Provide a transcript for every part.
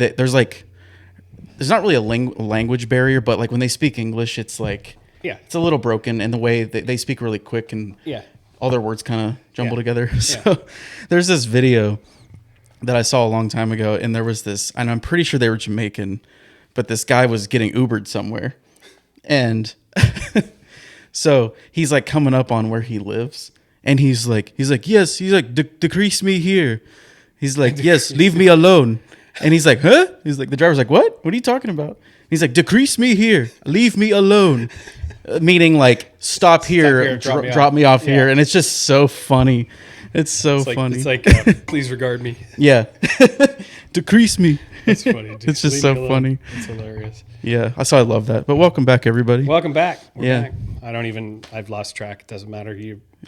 there's not really a language barrier, but like when they speak English, it's like it's a little broken in the way that they speak really quick and all their words kind of jumble together. So there's this video that I saw a long time ago, and there was this, and I'm pretty sure they were Jamaican, but this guy was getting Ubered somewhere, and so he's like coming up on where he lives, and he's like yes, he's like decrease me here. He's like, yes, leave me alone. And he's like, huh? He's like, the driver's like, what? What are you talking about? He's like, decrease me here. Leave me alone. Meaning like, stop here, drop me off here. And it's just so funny. It's so funny. It's like, please regard me. Yeah. Decrease me. It's funny. Dude. It's just so funny. It's hilarious. Yeah. I love that. But welcome back, everybody. Welcome back. We're back. I've lost track. It doesn't matter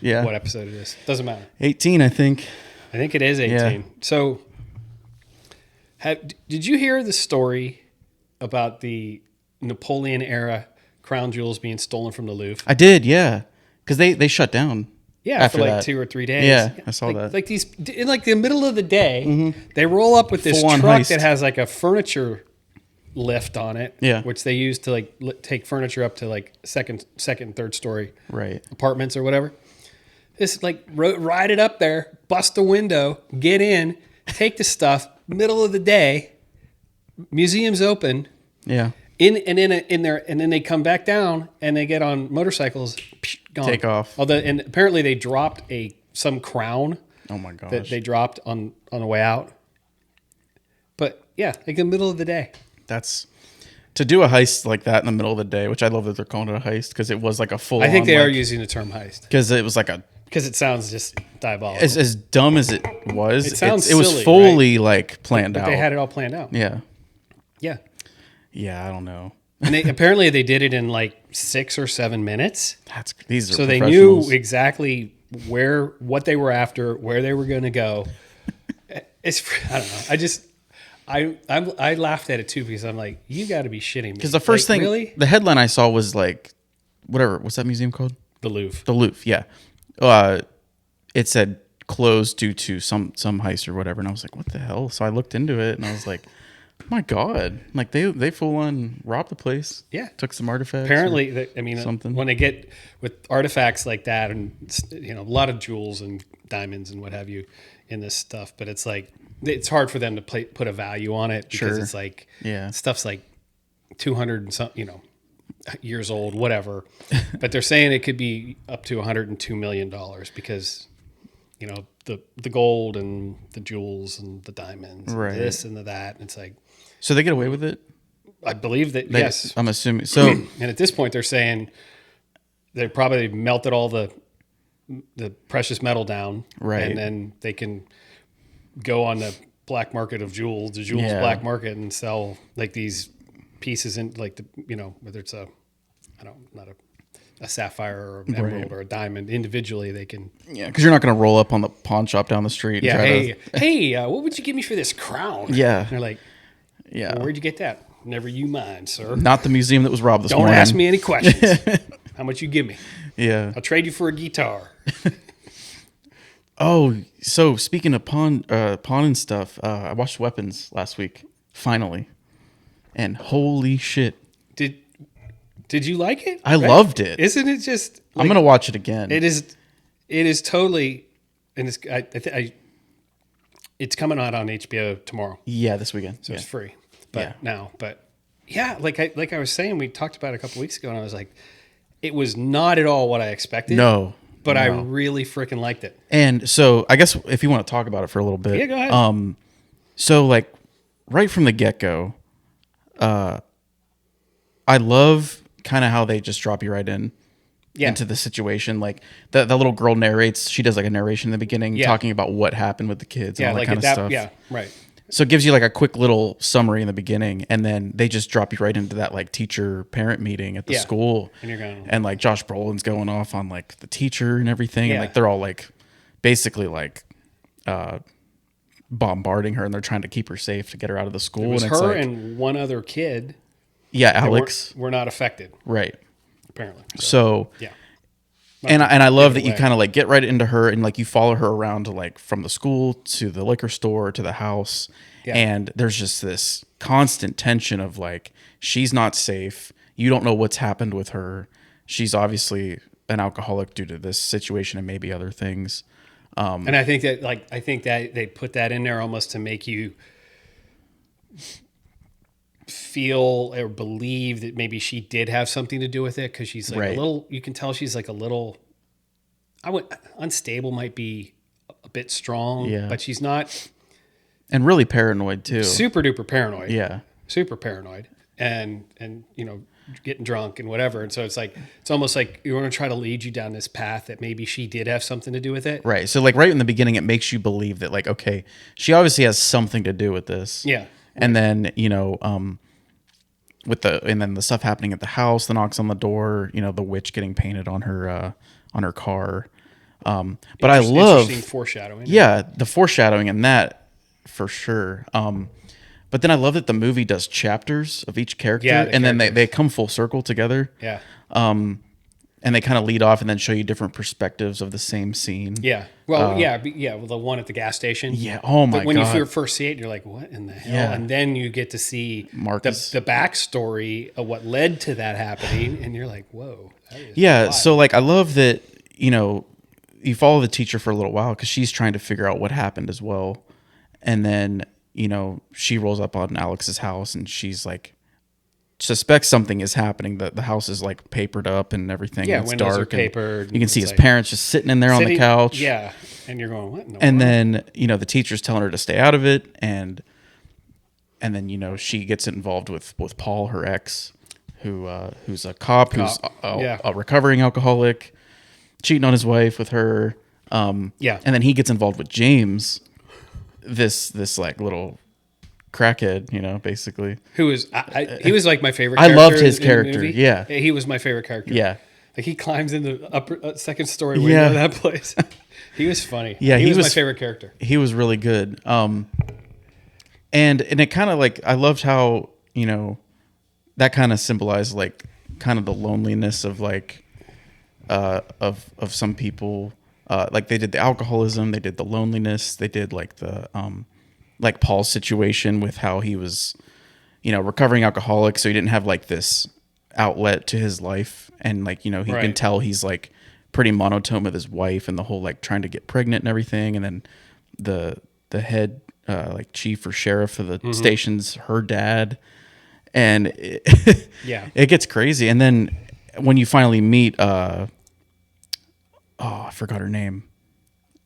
what episode it is. Doesn't matter. 18, I think. I think it is 18. Yeah. So, did you hear the story about the Napoleon era crown jewels being stolen from the Louvre? I did, yeah, because they shut down. Yeah, after for like that. 2 or 3 days. Yeah, I saw that. Like these, in like the middle of the day, they roll up with this truck heist that has like a furniture lift on it, which they use to like take furniture up to like second, third story apartments or whatever. Just like ride it up there, bust the window, get in, take the stuff. Middle of the day, museum's open. Yeah. In there, and then they come back down and they get on motorcycles, gone. Take off. And apparently they dropped some crown. Oh my gosh. That they dropped on the way out. But yeah, like in the middle of the day. That's to do a heist like that in the middle of the day, which I love that they're calling it a heist because it was like a full. I think they are using the term heist because it was like because it sounds just diabolical. As dumb as it was, it was silly, fully like planned out. They had it all planned out. Yeah. Yeah. Yeah, I don't know. And apparently they did it in like 6 or 7 minutes. These are so they knew exactly what they were after, where they were going to go. I don't know. I laughed at it too because I'm like, you got to be shitting me. Because the first thing, really? The headline I saw was like, what's that museum called? The Louvre. The Louvre, yeah. It said closed due to some heist or whatever, and I was like, what the hell? So I looked into it and I was like, my God, like they full on robbed the place. Yeah, took some artifacts. Apparently, something. When they get with artifacts like that, and a lot of jewels and diamonds and what have you in this stuff, but it's like it's hard for them to put a value on it because it's like stuff's like 200 and some years old, whatever. But they're saying it could be up to $102 million because the gold and the jewels and the diamonds, and this and that. And it's like. So they get away with it? I believe that, yes. I'm assuming. So, and at this point, they're saying they probably melted all the precious metal down. Right. And then they can go on the black market of jewels, black market, and sell like these pieces in like, whether it's not a sapphire or an emerald or a diamond individually, they can. Yeah, because you're not going to roll up on the pawn shop down the street. Yeah, hey, what would you give me for this crown? Yeah. And they're like, yeah. Well, where'd you get that? Never you mind, sir. Not the museum that was robbed this morning. Don't ask me any questions. How much you give me? Yeah. I'll trade you for a guitar. Oh, so speaking of pawn and stuff, I watched Weapons last week, finally. And holy shit. Did you like it? I loved it. Isn't it just... I'm going to watch it again. It is totally... And it's coming out on HBO tomorrow. Yeah, this weekend. So it's free. But yeah, like I was saying, we talked about it a couple weeks ago, and I was like, it was not at all what I expected. No. But I really freaking liked it. And so I guess if you want to talk about it for a little bit. Yeah, go ahead. So like right from the get-go, I love kind of how they just drop you right into the situation. Like that little girl narrates, she does like a narration in the beginning talking about what happened with the kids and all that kind of stuff. Yeah, right. So it gives you like a quick little summary in the beginning, and then they just drop you right into that like teacher parent meeting at the school. And you're going, and like Josh Brolin's going off on like the teacher and everything. And like they're all like basically like bombarding her, and they're trying to keep her safe to get her out of the school. It was and her like, and one other kid. Yeah, Alex. Were not affected. Right. Apparently. So And I love that you kind of like get right into her and like you follow her around to like from the school to the liquor store to the house. Yeah. And there's just this constant tension of like, she's not safe. You don't know what's happened with her. She's obviously an alcoholic due to this situation and maybe other things. And I think that they put that in there almost to make you feel or believe that maybe she did have something to do with it, because she's like a little, you can tell she's like a little, unstable might be a bit strong, but she's not. And really paranoid too. Super duper paranoid. Yeah. Super paranoid. And getting drunk and whatever. And so it's almost like you want to try to lead you down this path that maybe she did have something to do with it. Right. So like right in the beginning, it makes you believe that like, okay, she obviously has something to do with this. Yeah. And then, and then the stuff happening at the house, the knocks on the door, the witch getting painted on her car. But I love foreshadowing. Yeah. The foreshadowing in that for sure. But then I love that the movie does chapters of each character, and then they come full circle together. Yeah. And they kind of lead off and then show you different perspectives of the same scene. Yeah. Well, Well, the one at the gas station. Yeah. Oh my God. When you first see it, you're like, what in the hell? Yeah. And then you get to see Marcus. the backstory of what led to that happening, and you're like, whoa. Yeah. So like, I love that, you follow the teacher for a little while because she's trying to figure out what happened as well. And then, she rolls up on Alex's house and she's like, suspects something is happening. The house is like papered up and everything. Yeah, it's windows dark. are papered. You can see his parents just sitting in there on the couch. Yeah. And you're going, what in the And world? then, the teacher's telling her to stay out of it. And then, she gets involved with Paul, her ex, who's a cop. Who's a recovering alcoholic, cheating on his wife with her. And then he gets involved with James, this like little crackhead, basically. Who was he was like my favorite I character. loved his character. Yeah. He was my favorite character. Yeah. Like he climbs in the upper second story window of that place. He was funny. Yeah, he was my favorite character. He was really good. And it kind of like, I loved how, that kind of symbolized like kind of the loneliness of like of some people. Like they did the alcoholism, they did the loneliness, they did like the like Paul's situation with how he was, recovering alcoholic, so he didn't have like this outlet to his life, and like, he can tell he's like pretty monotone with his wife and the whole like trying to get pregnant and everything. And then the head like chief or sheriff of the station's her dad, and it gets crazy. And then when you finally meet I forgot her name.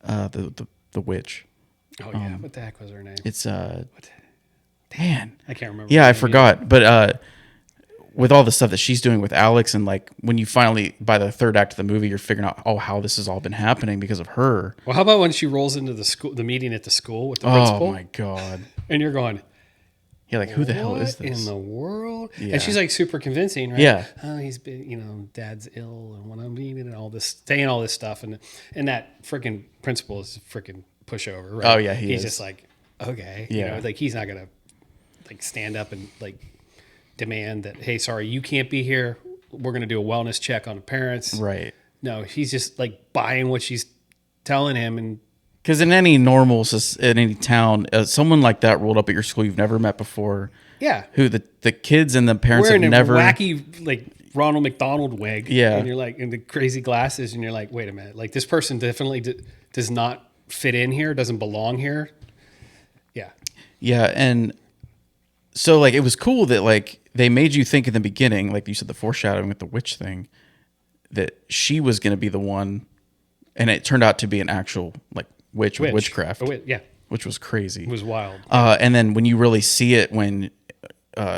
The witch. Oh yeah, what the heck was her name? It's man, I can't remember. Yeah, I forgot. But with all the stuff that she's doing with Alex, and like when you finally by the third act of the movie, you're figuring out how this has all been happening because of her. Well, how about when she rolls into the meeting at the school with the principal? Oh my God! And you're going, yeah, like who the hell is this in the world? Yeah. And she's like super convincing, right? Yeah. Oh, he's been, dad's ill, and when I'm eating and all this, saying all this stuff, and that freaking principal is a freaking pushover, right? Oh yeah, he's just like, okay, yeah, like he's not gonna like stand up and like demand that, hey, sorry, you can't be here. We're gonna do a wellness check on the parents, right? No, he's just like buying what she's telling him. And because in any in any town, someone like that rolled up at your school you've never met before. Yeah. Who the kids and the parents wearing have never wacky like Ronald McDonald wig. Yeah. And you're like, in the crazy glasses, and you're like, wait a minute, like this person definitely does not fit in here, doesn't belong here. Yeah. Yeah, and so like it was cool that like they made you think in the beginning, like you said, the foreshadowing with the witch thing, that she was going to be the one, and it turned out to be an actual like witch. With witchcraft. Yeah. Which was crazy. It was wild. And then when you really see it, when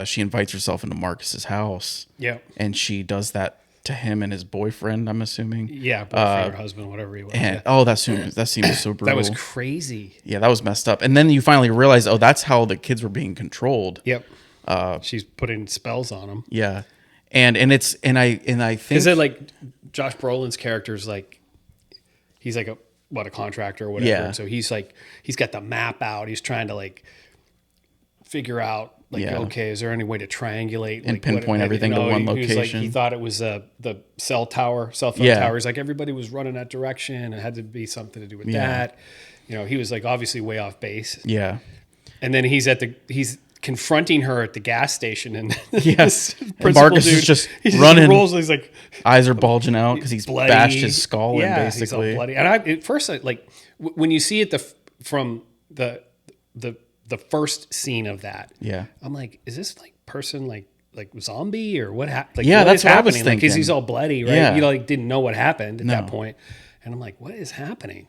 she invites herself into Marcus's house, yeah, and she does that to him and his boyfriend, I'm assuming. Yeah, boyfriend or husband, whatever he was. And that seemed so brutal. That was crazy. Yeah, that was messed up. And then you finally realize, that's how the kids were being controlled. Yep. She's putting spells on them. Yeah, and I think, is it like Josh Brolin's character's like, he's like a contractor or whatever. Yeah. And so he's got the map out. He's trying to like figure out like, okay, is there any way to triangulate and like pinpoint everything to one location? He thought it was the cell phone towers. Like everybody was running that direction, and it had to be something to do with that. He was like obviously way off base. Yeah. And then he's confronting her at the gas station, and yes, Marcus is just running. He's like, eyes are bulging out because he's bloody. Bashed his skull in basically. He's all bloody. And at first, like when you see it from the first scene of that, I'm like, is this like person like zombie or what happened? Like, that's what I was thinking. Because he's all bloody, right? Yeah. You like didn't know what happened at that point, and I'm like, what is happening?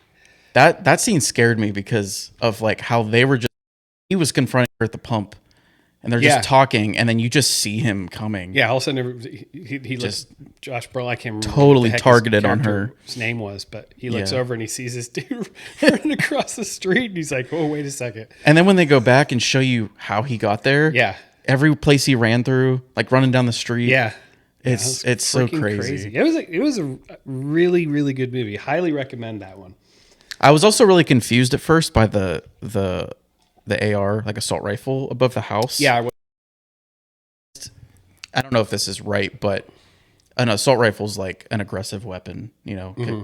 That scene scared me because of like how they were just. He was confronting her at the pump, and they're just talking, and then you just see him coming. Yeah, all of a sudden he just Josh Brolin, I can't remember totally targeted on her. His name was, but he looks over and he sees this dude running across the street, and he's like, "Oh, wait a second." And then when they go back and show you how he got there, every place he ran through, like running down the street, it's so crazy. It was a really really good movie. Highly recommend that one. I was also really confused at first by the AR, like assault rifle above the house. Yeah. I don't know if this is right, but an assault rifle is like an aggressive weapon,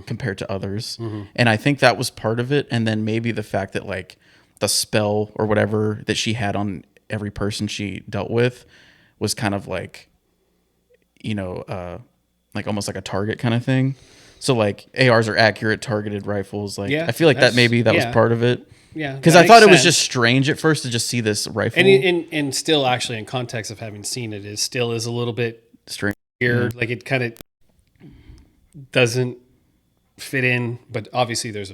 compared to others. Mm-hmm. And I think that was part of it. And then maybe the fact that like the spell or whatever that she had on every person she dealt with was kind of like, like almost like a target kind of thing. So like ARs are accurate targeted rifles. Like I feel like that was part of it. Yeah, because I thought it was just strange at first to just see this rifle, and still actually in context of having seen it, is a little bit strange. Weird. Like it kind of doesn't fit in, but obviously there's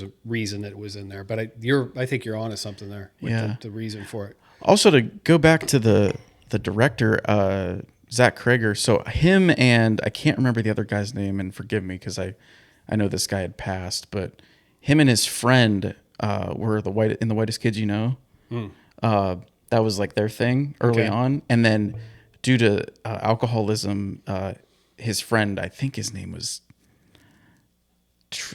a reason that it was in there. But I think you're onto something there. With the reason for it. Also, to go back to the director, Zach Krager. So him and I can't remember the other guy's name, and forgive me because I know this guy had passed, but him and his friend. Were the Whitest Kids You Know. That was like their thing early on, and then due to alcoholism, his friend, I think his name was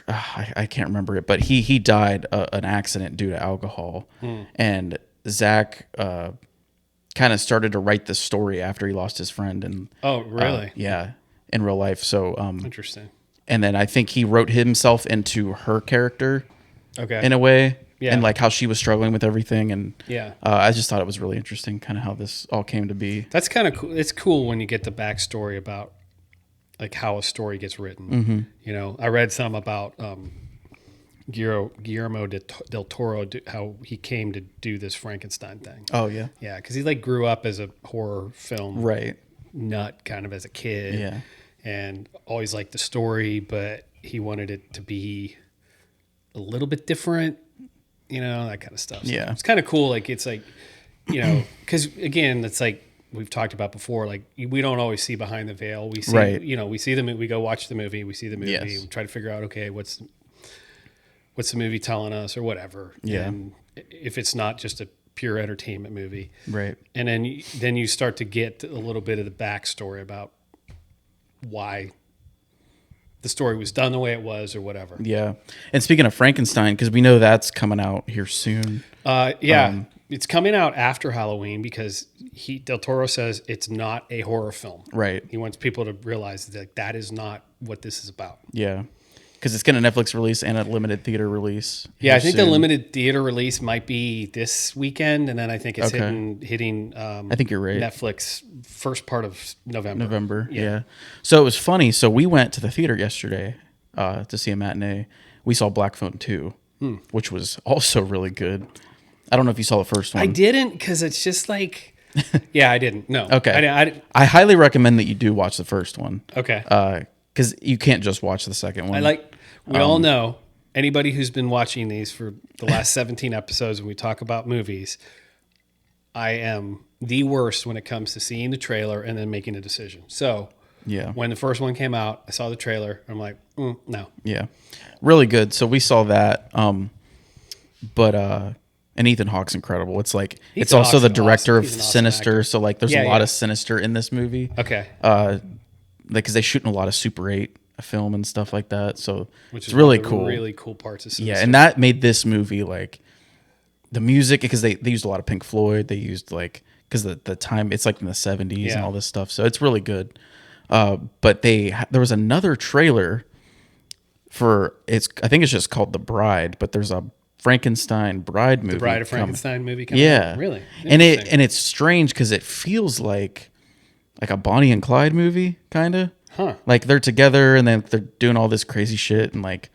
I can't remember it, but he died an accident due to alcohol, and Zach kind of started to write the story after he lost his friend, and in real life. So interesting. And then I think he wrote himself into her character. Okay. In a way, and like how she was struggling with everything, and I just thought it was really interesting, kind of how this all came to be. That's kind of cool. It's cool when you get the backstory about like how a story gets written. Mm-hmm. I read some about Guillermo del Toro, how he came to do this Frankenstein thing. Oh yeah, because he like grew up as a horror film nut, kind of as a kid, and always liked the story, but he wanted it to be a little bit different, that kind of stuff. So it's kind of cool. Like, it's like, because again, it's like we've talked about before, like we don't always see behind the veil. We see, we see we go watch the movie, we see the movie, we try to figure out, okay, what's the movie telling us or whatever. Yeah. And if it's not just a pure entertainment movie. Right. And then you start to get a little bit of the backstory about why the story was done the way it was or whatever. Yeah. And speaking of Frankenstein, because we know that's coming out here soon. It's coming out after Halloween because Del Toro says it's not a horror film. Right. He wants people to realize that that is not what this is about. Yeah. Because it's getting a Netflix release and a limited theater release. Yeah, I think the limited theater release might be this weekend, and then I think it's hitting I think you're right. Netflix first part of November. Yeah. So it was funny. So we went to the theater yesterday to see a matinee. We saw Black Phone 2, which was also really good. I don't know if you saw the first one. I didn't, because it's just like... Yeah, I didn't. No. Okay. I highly recommend that you do watch the first one. Okay. Because you can't just watch the second one. We all know, anybody who's been watching these for the last 17 episodes when we talk about movies, I am the worst when it comes to seeing the trailer and then making a decision. So when the first one came out, I saw the trailer. I'm like, no. Yeah. Really good. So we saw that. And Ethan Hawke's incredible. It's like it's also the director of Sinister. So like there's a lot of Sinister in this movie. Okay. Because they shoot in a lot of Super 8 film and stuff like that. So which it's really cool. Really cool parts of Sinister. Yeah, and that made this movie like the music, because they used a lot of Pink Floyd. They used like, because the time, it's like in the 70s and all this stuff. So it's really good. But there was another trailer for, I think it's just called The Bride, but there's a Frankenstein Bride movie. The Bride of Frankenstein movie coming out? Really? And it's strange because it feels like a Bonnie and Clyde movie, kind of. Huh. Like they're together and then they're doing all this crazy shit, and like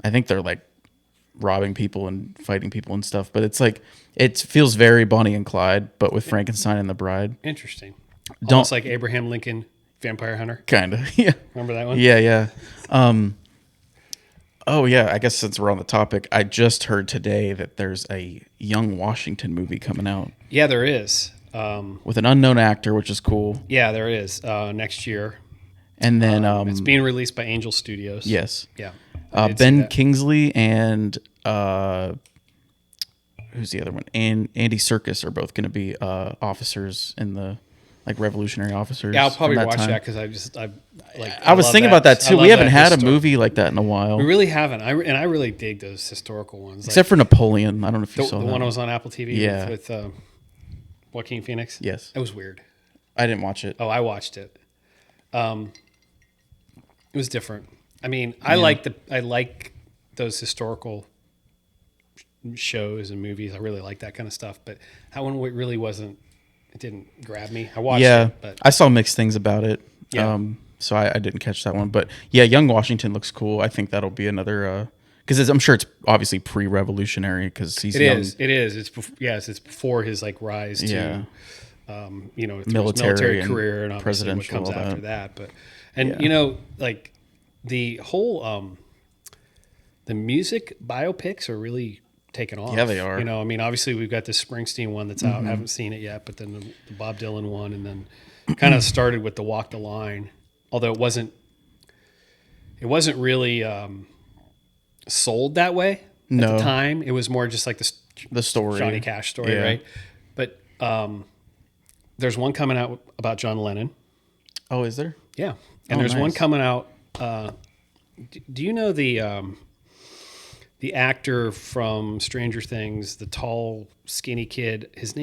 I think they're like robbing people and fighting people and stuff. But it's like, it feels very Bonnie and Clyde, but with Frankenstein and the Bride. Interesting. Almost like Abraham Lincoln Vampire Hunter. Kind of. Yeah. Remember that one? Yeah. Oh yeah, I guess since we're on the topic, I just heard today that there's a Young Washington movie coming out. Yeah, there is. With an unknown actor, which is cool. Yeah, there is. Next year. And then it's being released by Angel Studios. Yes. Yeah. Ben Kingsley and who's the other one? And Andy Serkis are both going to be officers in the, like, Revolutionary officers. Yeah, I'll probably watch that because I was thinking about that too. We haven't had a movie like that in a while. We really haven't. I really dig those historical ones. Except for Napoleon. I don't know if you saw that. The one that was on Apple TV with Joaquin Phoenix. Yes. It was weird. I didn't watch it. Oh, I watched it. It was different. I mean, I like those historical shows and movies. I really like that kind of stuff. But that one really wasn't. It didn't grab me. I watched it, but I saw mixed things about it. Yeah. So I didn't catch that one. But yeah, Young Washington looks cool. I think that'll be another. Because I'm sure it's obviously pre-revolutionary because he's young. It is. It's before his like rise to. Military career and obviously what comes after that. But like the whole the music biopics are really taking off. Yeah, they are. I mean, obviously we've got this Springsteen one that's out. I haven't seen it yet, but then the Bob Dylan one, and then kind of started with the Walk the Line, although it wasn't really sold that way at the time. It was more just like the story, Johnny Cash story, right? But there's one coming out about John Lennon. Oh, is there? Yeah. And there's one coming out. Do you know the actor from Stranger Things, the tall, skinny kid? His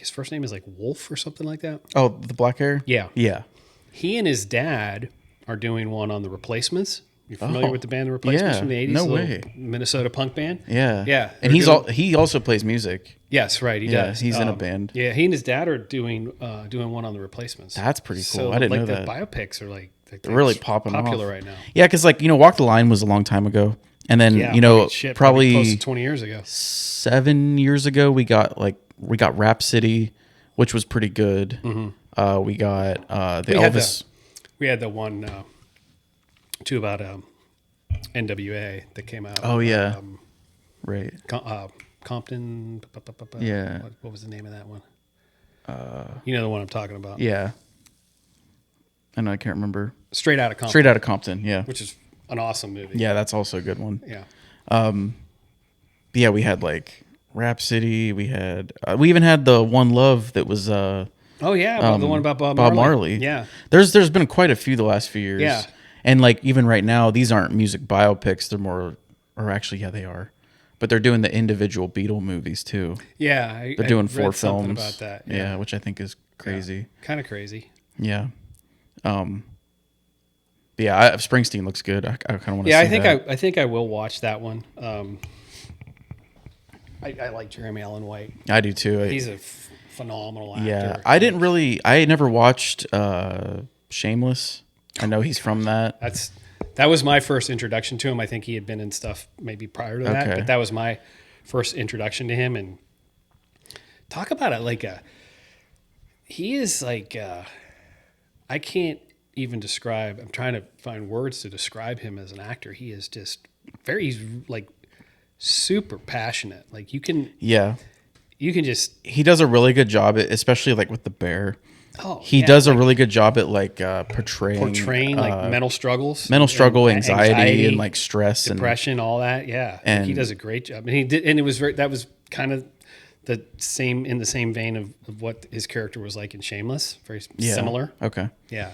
first name is like Wolf or something like that. Oh, the black hair? Yeah. Yeah. He and his dad are doing one on The Replacements. You familiar with the band The Replacements from the 80s? No way. Minnesota punk band? Yeah. Yeah. And he also plays music. Yes, right. He does. He's in a band. Yeah, he and his dad are doing one on The Replacements. That's pretty cool. So, I didn't know the that. biopics are they're really popular off. Right now. Yeah, because Walk the Line was a long time ago. And then, probably close to 20 years ago. 7 years ago, we got Rhapsody, which was pretty good. Mm-hmm. We got Elvis. We had the one, too, about NWA that came out. Oh, yeah. Right. Compton. Yeah. What was the name of that one? You know the one I'm talking about. Yeah. I know, I can't remember. Straight Outta Compton, yeah. which is an awesome movie. Yeah, that's also a good one. Yeah. Yeah, we had Rhapsody. We even had the One Love that was. Oh yeah, the one about Bob Marley. Yeah. There's been quite a few the last few years. Yeah. And even right now, these aren't music biopics. They're more, or actually, yeah, they are. But they're doing the individual Beatle movies too. Yeah, they're doing 4 films about that. Yeah, which I think is crazy. Yeah, kind of crazy. Yeah. Yeah, Springsteen looks good. I kind of want to. Yeah, see that. I think I will watch that one. I like Jeremy Allen White. I do too. He's a phenomenal actor. Yeah, I never watched Shameless. I know he's from that. That was my first introduction to him. I think he had been in stuff maybe prior to that, but that was my first introduction to him. And talk about it he is I can't even describe. I'm trying to find words to describe him as an actor. He is just he's super passionate. You can just. He does a really good job, especially with the bear. Oh, he does a really good job at portraying mental struggles, anxiety, and stress, depression, and all that. Yeah, and he does a great job. And he did, and it was that was kind of the same vein of what his character was like in Shameless. Very similar. Okay. Yeah.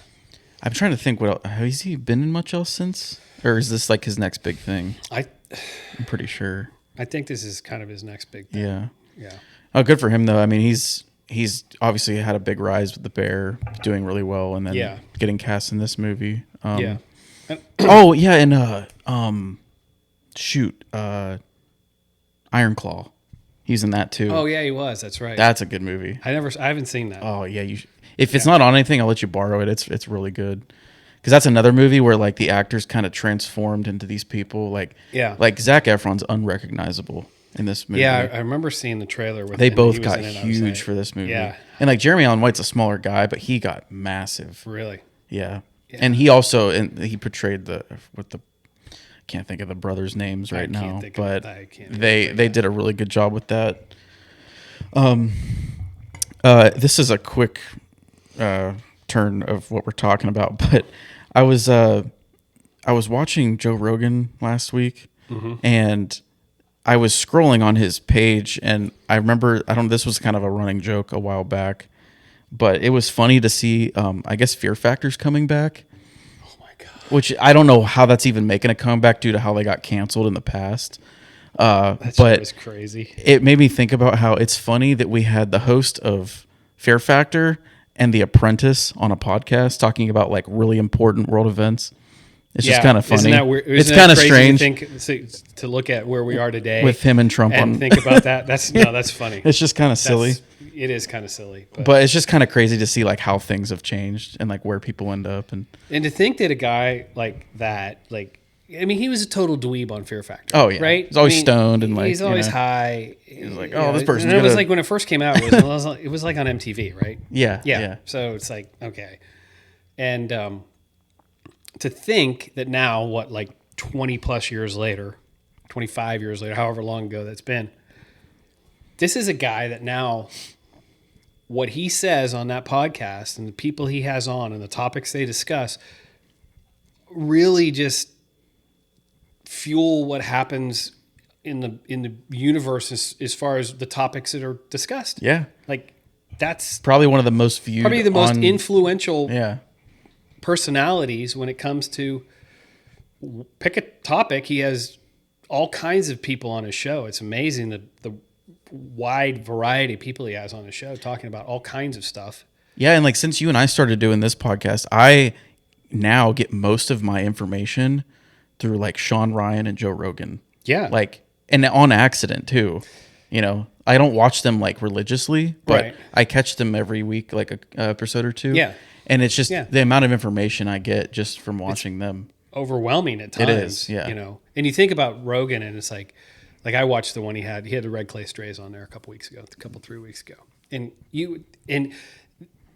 I'm trying to think. What else, has he been in much else since, or is this his next big thing? I'm pretty sure. I think this is kind of his next big thing. Yeah. Yeah. Oh, good for him though. I mean, he's obviously had a big rise with The Bear, doing really well, and then getting cast in this movie. Yeah. Oh yeah, and Iron Claw. He's in that too. Oh yeah, he was. That's right. That's a good movie. I haven't seen that. Oh yeah, if it's not on anything, I'll let you borrow it. It's really good. Because that's another movie where like the actors kind of transformed into these people. Like Zac Efron's unrecognizable in this movie. Yeah, I remember seeing the trailer with. They both got huge for this movie. Yeah, and like Jeremy Allen White's a smaller guy, but he got massive. Really. Yeah. And he also he portrayed can't think of the brothers' names right now, but they did a really good job with that. This is a quick turn of what we're talking about, but I was watching Joe Rogan last week, and I was scrolling on his page, and I remember this was kind of a running joke a while back, but it was funny to see. I guess Fear Factor's coming back. Which I don't know how that's even making a comeback due to how they got canceled in the past. That was crazy. It made me think about how it's funny that we had the host of Fear Factor and The Apprentice on a podcast talking about like really important world events. It's just kind of funny. Isn't that weird? It's kind of strange to look at where we are today with him and Trump and think about that. That's funny. It's just kind of silly. It is kind of silly, but it's just kind of crazy to see like how things have changed and like where people end up and to think that a guy like that, like, I mean, he was a total dweeb on Fear Factor. Oh yeah, right. He's always stoned and like he's always high. He's like, oh, this person. It was like when it first came out. It was like on MTV, right? Yeah. So it's like okay, and to think that now, what, like 20 plus years later, 25 years later, however long ago that's been, this is a guy that now, what he says on that podcast and the people he has on and the topics they discuss really just fuel what happens in the universe as far as the topics that are discussed. Yeah. Like that's probably one of the most viewed, probably the most influential personalities when it comes to pick a topic. He has all kinds of people on his show. It's amazing the wide variety of people he has on his show talking about all kinds of stuff. Yeah, and like since you and I started doing this podcast, I now get most of my information through like Sean Ryan and Joe Rogan. Yeah. Like, and on accident too. You know, I don't watch them like religiously, but I catch them every week, like a episode or two. Yeah. And it's just the amount of information I get just from watching them. Overwhelming at times. It is, yeah. You know, and you think about Rogan and it's like I watched the one he had the Red Clay Strays on there a couple 3 weeks ago. And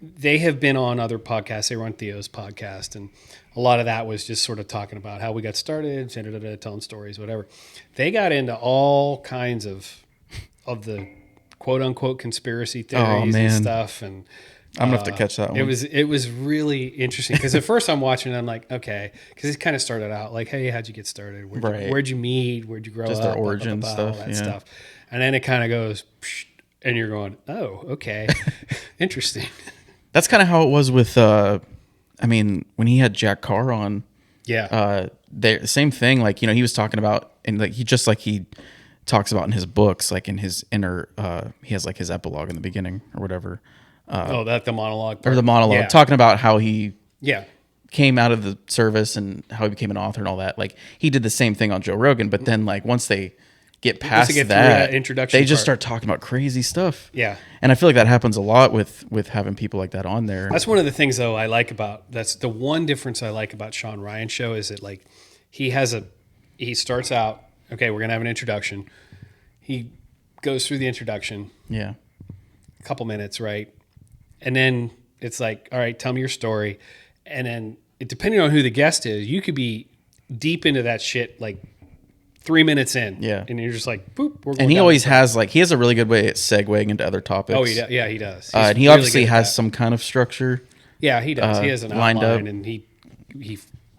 they have been on other podcasts. They were on Theo's podcast, and a lot of that was just sort of talking about how we got started, telling stories, whatever. They got into all kinds of the quote unquote conspiracy theories and stuff. And I'm gonna have to catch that one. It was really interesting because at first I'm watching and I'm like, okay, because it kind of started out like, hey, how'd you get started? Where'd you meet? Where'd you grow up? Just their origin stuff, all that stuff. And then it kind of goes, and you're going, oh, okay, interesting. That's kind of how it was with, when he had Jack Carr on. Yeah. Same thing. Like, you know, he was talking about, and like he talks about in his books, like in his inner, he has like his epilogue in the beginning or whatever. The monologue part. Or the monologue, talking about how he came out of the service and how he became an author and all that. Like he did the same thing on Joe Rogan, but then like once they get past that introduction, they just start talking about crazy stuff. Yeah. And I feel like that happens a lot with having people like that on there. That's one of the things though that's the one difference I like about Sean Ryan's show is that like he starts out, okay, we're going to have an introduction. He goes through the introduction. Yeah. A couple minutes, right? And then it's like, all right, tell me your story. And then depending on who the guest is, you could be deep into that shit like 3 minutes in. Yeah. And you're just like, boop. And he always has he has a really good way at segueing into other topics. Oh, he does. And he obviously has some kind of structure. Yeah, he does. He has an outline and he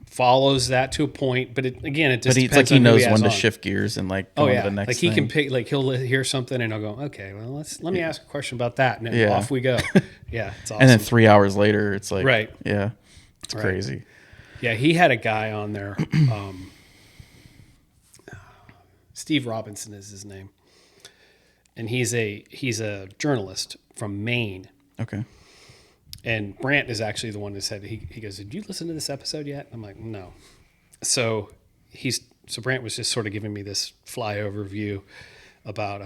follows that to a point. But it just depends like he knows when to on. shift gears and like go on to the next like he thing. can pick, like he'll hear something and I'll go, okay, well, let me ask a question about that. And then off we go. Yeah, it's awesome. And then 3 hours later, it's like, yeah, it's crazy. Yeah, he had a guy on there. Steve Robinson is his name. and he's a journalist from Maine. Okay. And Brant is actually the one that said, he goes, "Did you listen to this episode yet?" I'm like, "No." So Brant was just sort of giving me this flyover view about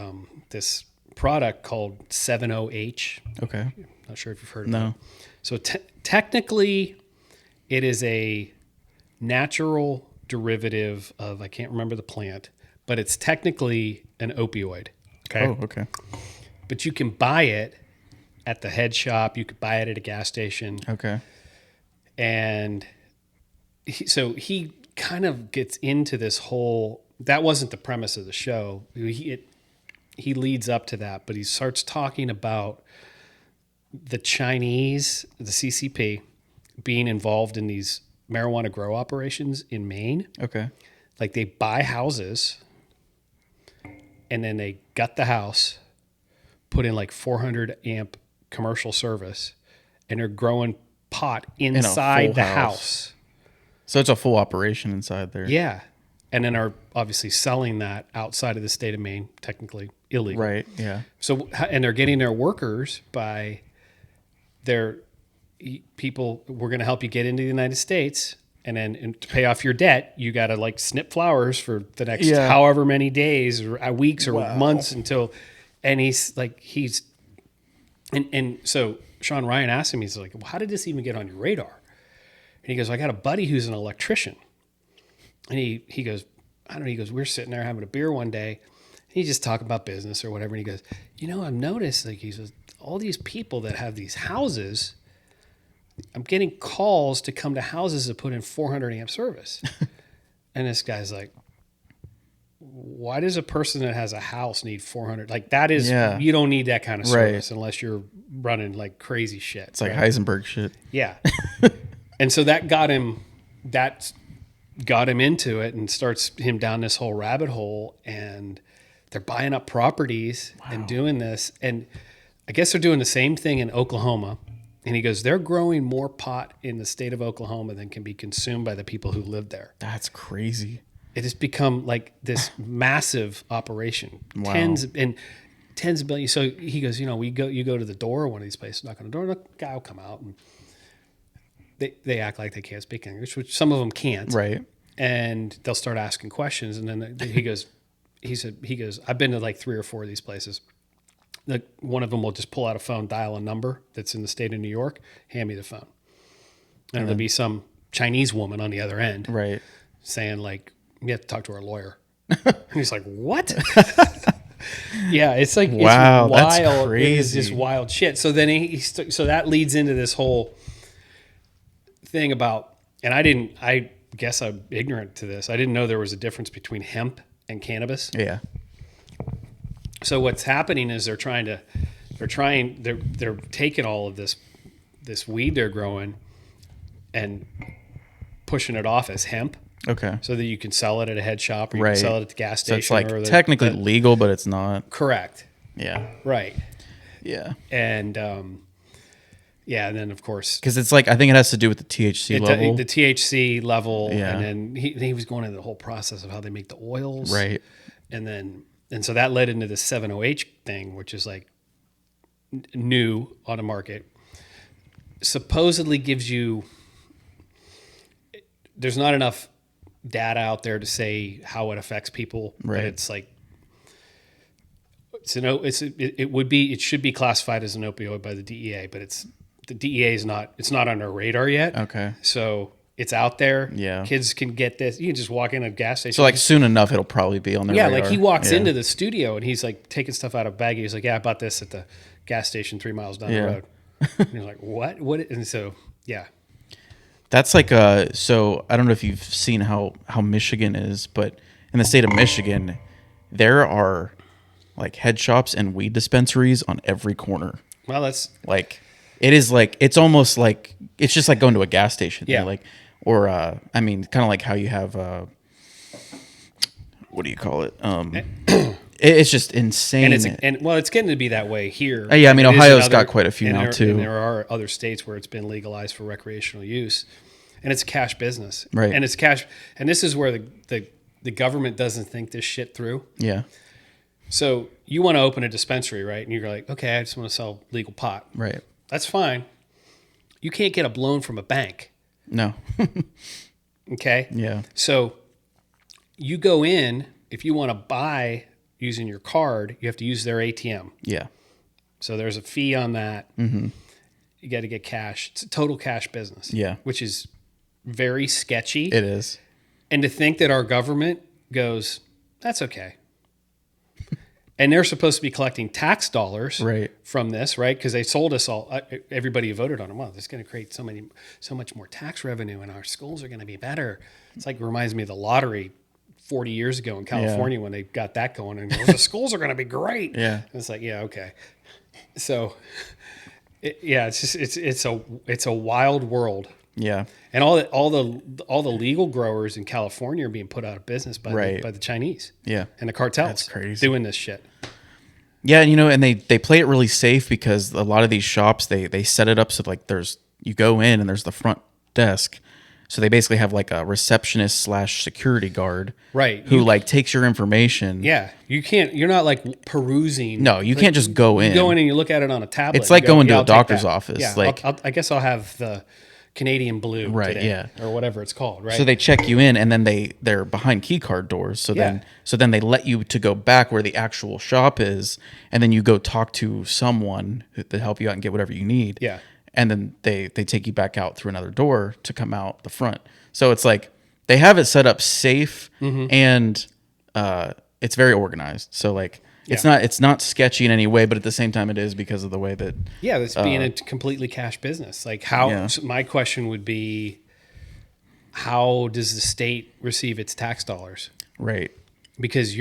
this product called 70H. Okay. Not sure if you've heard of it. So technically, it is a natural derivative of, I can't remember the plant, but it's technically an opioid. Okay. Oh, okay. But you can buy it at the head shop. You could buy it at a gas station. Okay. And he kind of gets into this whole, that wasn't the premise of the show. He leads up to that, but he starts talking about the Chinese, the CCP, being involved in these marijuana grow operations in Maine. Okay. Like they buy houses and then they gut the house, put in like 400 amp commercial service, and they're growing pot inside the house. So it's a full operation inside there. Yeah. And then are obviously selling that outside of the state of Maine, technically illegal. Right. Yeah. So, and they're getting their workers by their people, we're going to help you get into the United States. And then to pay off your debt, you got to like snip flowers for the next however many days or weeks or months until, and and so Sean Ryan asked him, he's like, "Well, how did this even get on your radar?" And he goes, "I got a buddy who's an electrician." And he goes, I don't know, he goes, "We're sitting there having a beer one day. And he just talking about business or whatever. And he goes, I've noticed, like, he says, all these people that have these houses, I'm getting calls to come to houses to put in 400 amp service." And this guy's like, "Why does a person that has a house need 400? Like that is, you don't need that kind of service unless you're running like crazy shit." It's like Heisenberg shit. Yeah. And so that got him into it and starts him down this whole rabbit hole, and they're buying up properties and doing this. And I guess they're doing the same thing in Oklahoma. And he goes, they're growing more pot in the state of Oklahoma than can be consumed by the people who live there. That's crazy. It has become like this massive operation. Wow. Tens of billions. So he goes, you go to the door of one of these places, knock on the door, and a guy will come out, and they act like they can't speak English, which some of them can't. Right. And they'll start asking questions. And then he goes, "I've been to like 3 or 4 of these places. Like one of them will just pull out a phone, dial a number that's in the state of New York, hand me the phone. And there'll be some Chinese woman on the other end. Right. Saying like, you have to talk to our lawyer." And he's like, "What?" Yeah, it's like, wow, it's wild. That's crazy. It is just wild shit. So then so that leads into this whole thing about, and I guess I'm ignorant to this. I didn't know there was a difference between hemp and cannabis. Yeah. So what's happening is they're taking all of this weed they're growing and pushing it off as hemp. Okay. So that you can sell it at a head shop or you can sell it at the gas station. So it's like technically legal, but it's not. Correct. Yeah. Right. Yeah. And and then of course, because it's like, I think it has to do with the THC level. The THC level, yeah. And then he was going into the whole process of how they make the oils, right? And so that led into the 70H thing, which is like new on the market. Supposedly gives you. There's not enough data out there to say how it affects people, right? But it's like. It should be classified as an opioid by the DEA, but the DEA is not. It's not on our radar yet. Okay. So it's out there. Yeah. Kids can get this. You can just walk in a gas station. So like soon enough, it'll probably be on their radar. Like he walks into the studio and he's like taking stuff out of a baggie. He's like, "Yeah, I bought this at the gas station 3 miles down the road." And he's like, "What? What?" And so yeah. That's like so I don't know if you've seen how Michigan is, but in the state of Michigan, there are like head shops and weed dispensaries on every corner. Well, that's like, it is like, it's almost like, it's just like going to a gas station. Yeah. Like, or, I mean, kind of like how you have, what do you call it? It's just insane. And it's getting to be that way here. Yeah. I mean, Ohio's got quite a few now too. And there are other states where it's been legalized for recreational use, and it's a cash business. Right. And it's cash. And this is where the government doesn't think this shit through. Yeah. So you want to open a dispensary, right? And you're like, okay, I just want to sell legal pot. Right. That's fine. You can't get a loan from a bank. No. Okay. Yeah. So you go in, if you want to buy using your card, you have to use their ATM. Yeah. So there's a fee on that. Mm-hmm. You got to get cash. It's a total cash business. Yeah. Which is very sketchy. It is. And to think that our government goes, that's okay. And they're supposed to be collecting tax dollars from this, right? Because they sold us all. Everybody who voted on them. Well, this is going to create so much more tax revenue, and our schools are going to be better. It's like reminds me of the lottery 40 years ago in California when they got that going, and the schools are going to be great. Yeah, and it's like, yeah, okay. So, it's a wild world. Yeah, and all the legal growers in California are being put out of business by the Chinese. Yeah, and the cartels. That's crazy. Doing this shit. Yeah, and they play it really safe because a lot of these shops they set it up so like you go in and there's the front desk. So they basically have like a receptionist / security guard, right? Who like takes your information. Yeah, you're not like perusing. No, you can't just go in. You go in and you look at it on a tablet. It's like going to a doctor's office. Yeah, like I guess I'll have the Canadian Blue today, yeah, or whatever it's called, right? So they check you in, and then they're behind key card doors. So then they let you to go back where the actual shop is, and then you go talk to someone to help you out and get whatever you need. Yeah. And then they take you back out through another door to come out the front. So it's like they have it set up safe, and it's very organized. So like it's not sketchy in any way, but at the same time it is because of the way that it's being a completely cash business. Like how my question would be, how does the state receive its tax dollars? Right. Because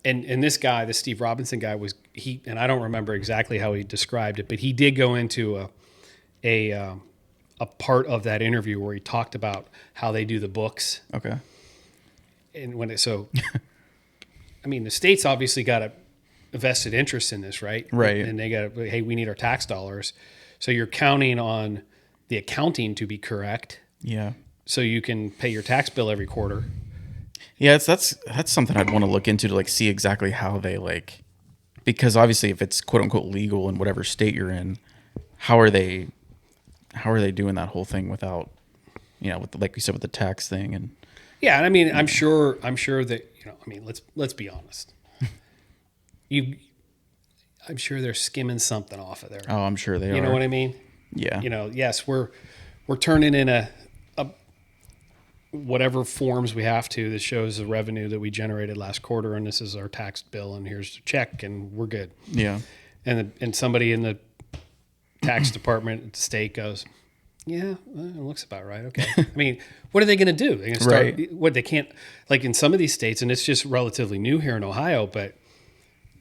and this guy, the Steve Robinson guy, and I don't remember exactly how he described it, but he did go into a part of that interview where he talked about how they do the books. Okay. And I mean, the state's obviously got a vested interest in this, right? Right. And they got hey, we need our tax dollars. So you're counting on the accounting to be correct. Yeah. So you can pay your tax bill every quarter. Yeah, that's something I'd want to look into to like see exactly how they because obviously if it's quote unquote legal in whatever state you're in, how are they doing that whole thing without, with like you said with the tax thing and. Yeah, and I mean, I'm sure that I mean, let's be honest. I'm sure they're skimming something off of there. Oh, I'm sure they are. You know what I mean? Yeah. Yes, we're turning in a whatever forms we have to that shows the revenue that we generated last quarter, and this is our tax bill, and here's the check, and we're good. Yeah. And somebody in the tax department at the state goes, yeah, well, it looks about right. Okay. I mean, what are they going to do? They're going to start what they can't, like in some of these states, and it's just relatively new here in Ohio, but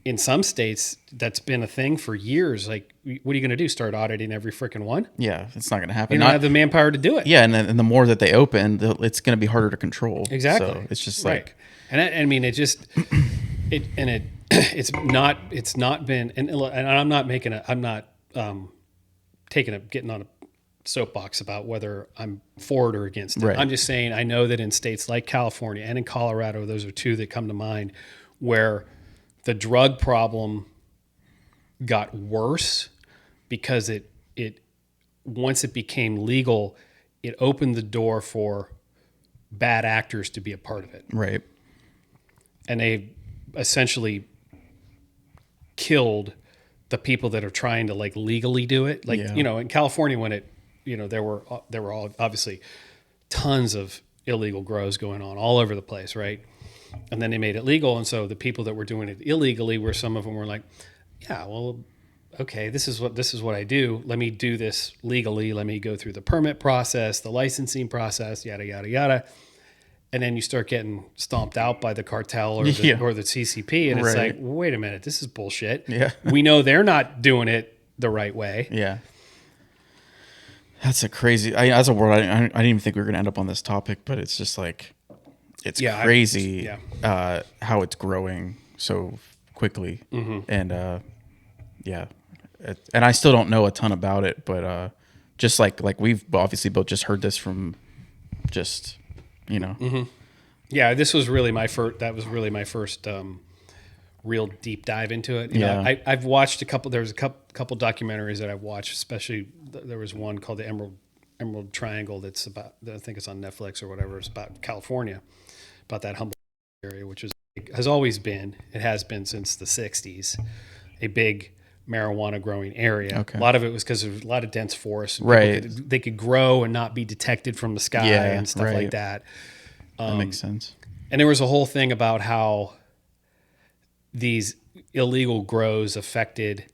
in some states that's been a thing for years. Like, what are you going to do? Start auditing every freaking one? Yeah, it's not going to happen. You don't have the manpower to do it. Yeah, and the more that they open, it's going to be harder to control. Exactly. So it's just and I mean, it's not been, and I'm not getting on a soapbox about whether I'm for it or against it. Right. I'm just saying I know that in states like California and in Colorado, those are two that come to mind, where the drug problem got worse because it once it became legal, it opened the door for bad actors to be a part of it. Right. And they essentially killed the people that are trying to like legally do it. Like, in California when it, there were all obviously tons of illegal grows going on all over the place, right? And then they made it legal, and so the people that were doing it illegally, where some of them were like, yeah, well, okay, this is what I do. Let me do this legally. Let me go through the permit process, the licensing process, yada yada yada. And then you start getting stomped out by the cartel or the CCP, and it's like, wait a minute, this is bullshit. Yeah. We know they're not doing it the right way. Yeah. That's a crazy. As a world, I didn't even think we were going to end up on this topic, but it's just like, it's crazy how it's growing so quickly, and and I still don't know a ton about it, but just like we've obviously both just heard this from just. Yeah, this was really my first. That was really my first real deep dive into it. You know, I've watched a couple. There's a couple documentaries that I've watched. Especially there was one called the Emerald Triangle. That's about. I think it's on Netflix or whatever. It's about California, about that Humboldt area, which has always been. It has been since the '60s, a big marijuana growing area. Okay. A lot of it was because there was a lot of dense forest. Right. They could grow and not be detected from the sky and stuff like that. That makes sense. And there was a whole thing about how these illegal grows affected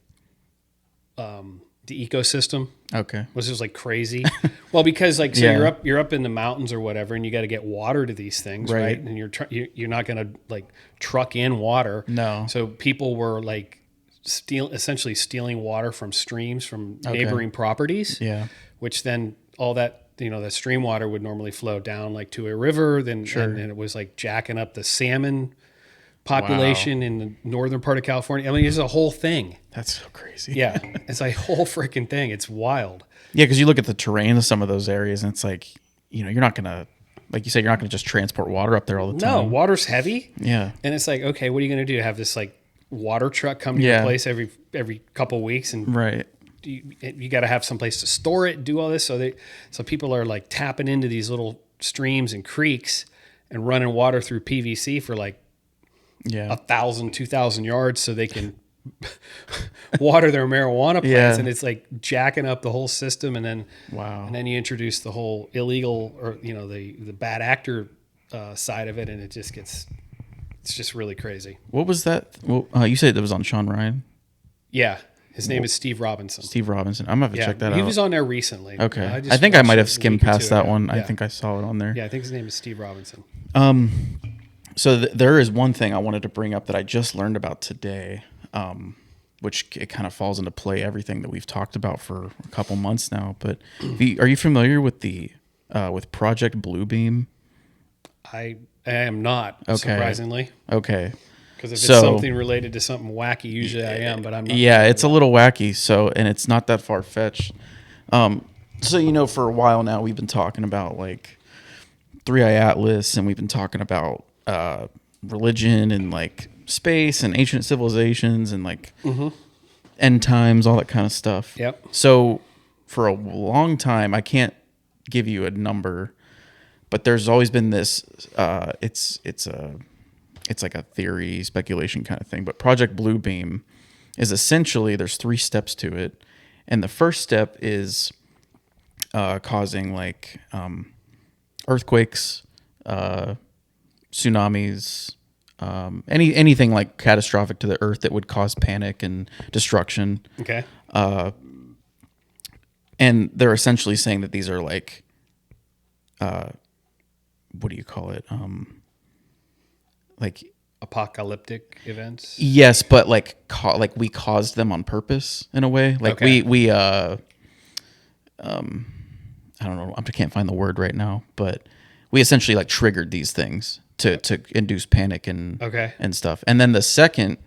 the ecosystem. Okay. Which is like crazy. Well, because like, so you're up in the mountains or whatever, and you got to get water to these things, right? And you're not going to like truck in water. No. So people were like essentially stealing water from streams from neighboring properties. Yeah. Which then all that, you know, the stream water would normally flow down like to a river. Then and it was like jacking up the salmon population in the northern part of California. I mean, it's a whole thing. That's so crazy. Yeah. It's a whole freaking thing. It's wild. Yeah. Cause you look at the terrain of some of those areas and it's like, you know, you're not going to, like you said, you're not going to just transport water up there all the time. No, water's heavy. Yeah. And it's like, okay, what are you going to do? Have this like water truck come to your place every couple of weeks and you got to have some place to store it, do all this. So people are like tapping into these little streams and creeks and running water through PVC for like 1,000, 2,000 yards so they can water their marijuana plants. And it's like jacking up the whole system. And then you introduce the whole illegal or, you know, the bad actor side of it. And it's just really crazy. What was that? Well, you said it was on Sean Ryan? Yeah. His name is Steve Robinson. Steve Robinson. I'm going to have to check that out. He was on there recently. Okay. I think I might have skimmed past that one. I think I saw it on there. Yeah, I think his name is Steve Robinson. So there is one thing I wanted to bring up that I just learned about today, which it kind of falls into play everything that we've talked about for a couple months now. But are you familiar with with Project Bluebeam? I am not, surprisingly. Okay. Because if it's something related to something wacky, usually I am, but I'm not. Yeah, it's a little wacky. And it's not that far fetched. So, you know, for a while now, we've been talking about like 3IATLAS, and we've been talking about religion and like space and ancient civilizations and like end times, all that kind of stuff. Yep. So for a long time, I can't give you a number, but there's always been this. It's like a theory, speculation kind of thing. But Project Bluebeam is essentially, there's 3 steps to it. And the first step is causing like earthquakes, tsunamis, anything like catastrophic to the earth that would cause panic and destruction. Okay. And they're essentially saying that these are like, what do you call it? Like apocalyptic events. Yes, but like we caused them on purpose in a way. Like we I don't know. I can't find the word right now, but we essentially like triggered these things to induce panic and stuff. And then the second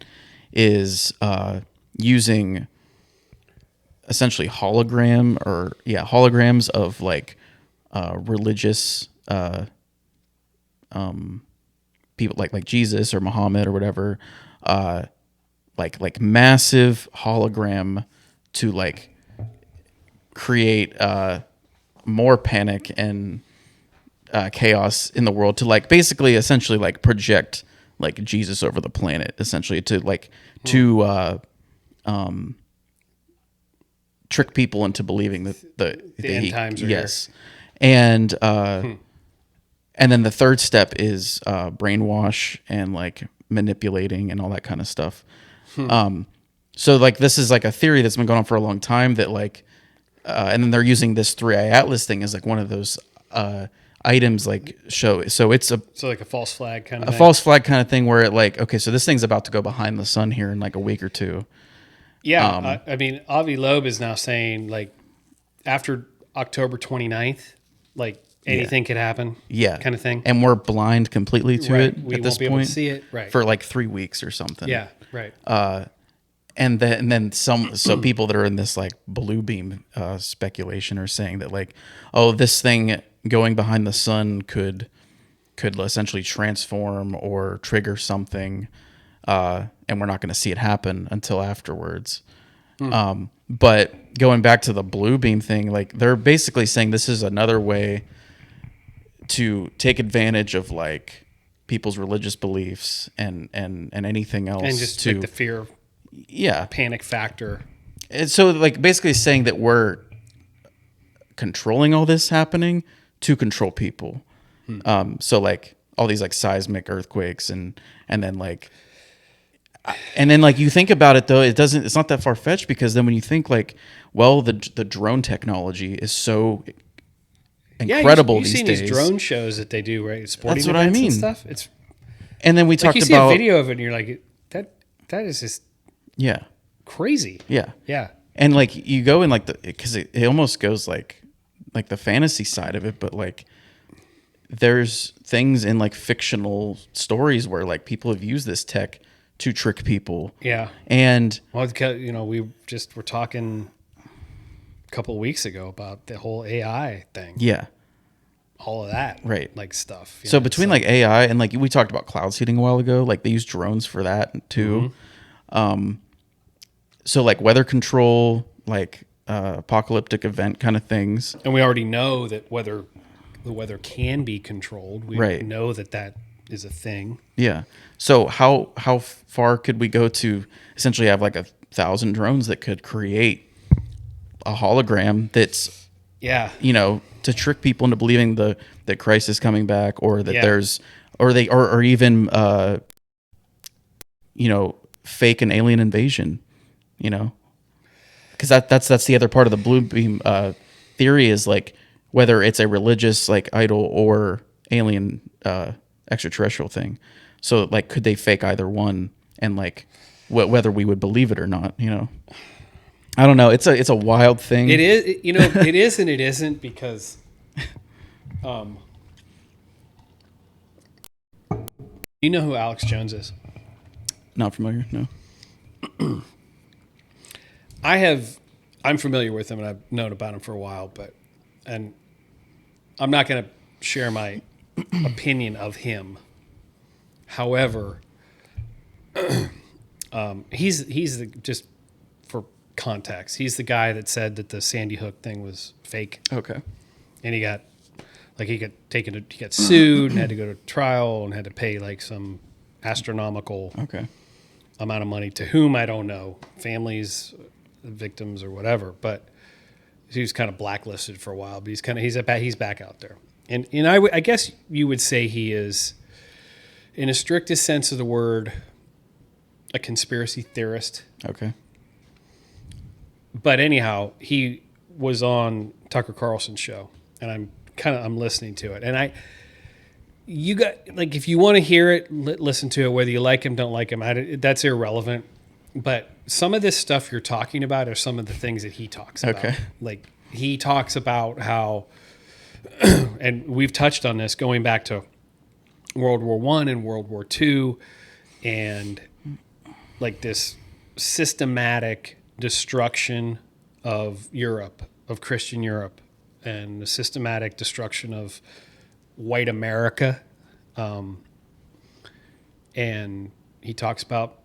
is using essentially holograms of like religious people like Jesus or Muhammad or whatever, like massive hologram to like create more panic and chaos in the world, to like basically essentially like project like Jesus over the planet, essentially to like trick people into believing that the end times are here. And then the third step is brainwash and like manipulating and all that kind of stuff. So like this is like a theory that's been going on for a long time that like, and then they're using this 3IATLAS thing as like one of those items like show. So it's like a false flag kind of thing. False flag kind of thing where it like, okay, so this thing's about to go behind the sun here in like a week or two. Yeah. I mean, Avi Loeb is now saying like after October 29th, like anything could happen. Yeah. Kind of thing. And we're blind completely to it we at this won't be point. Able to see it. Right. For like 3 weeks or something. Yeah. Right. And then so people that are in this like blue beam speculation are saying that like, oh, this thing going behind the sun could essentially transform or trigger something and we're not going to see it happen until afterwards. But going back to the blue beam thing, like they're basically saying this is another way to take advantage of like people's religious beliefs and anything else, and just like the fear, panic factor. And so like basically saying that we're controlling all this happening to control people. So like all these like seismic earthquakes and then like you think about it though, it's not that far fetched, because then when you think like, well, the drone technology is so incredible these days. You've seen these drone shows that they do, right? Sporting That's what I mean. And stuff. And then we talked about, you see a video of it and you're like, that is just crazy. Yeah. And like you go in like because it almost goes like the fantasy side of it, but like there's things in like fictional stories where like people have used this tech to trick people. Yeah. And well, we just were talking a couple of weeks ago about the whole AI thing. Yeah. All of that. Right. Like stuff. So between like AI and like we talked about cloud seeding a while ago, like they use drones for that too. So like weather control, like apocalyptic event kind of things. And we already know that the weather can be controlled. We know that is a thing. Yeah. So how far could we go to essentially have like 1,000 drones that could create a hologram that's to trick people into believing that Christ is coming back, or that there's or even fake an alien invasion, because that's the other part of the blue beam theory, is like whether it's a religious like idol or alien extraterrestrial thing. So like could they fake either one, and like whether we would believe it or not, I don't know. It's a wild thing. It is, it is and it isn't, because you know who Alex Jones is? Not familiar, no. I'm familiar with him and I've known about him for a while, and I'm not going to share my opinion of him. However, he's just for context, he's the guy that said that the Sandy Hook thing was fake. Okay. And he got sued and had to go to trial and had to pay like some astronomical amount of money to whom I don't know, families, victims or whatever. But he was kind of blacklisted for a while. But he's back out there. And I guess you would say he is, in a strictest sense of the word, a conspiracy theorist. Okay. But anyhow, he was on Tucker Carlson's show, and I'm listening to it, and you got, like, if you want to hear it, listen to it. Whether you like him, don't like him, that's irrelevant. But some of this stuff you're talking about are some of the things that he talks about. Okay. Like he talks about how, and we've touched on this going back to World War I and World War II, and like this systematic destruction of Europe, of Christian Europe, and the systematic destruction of white America. And he talks about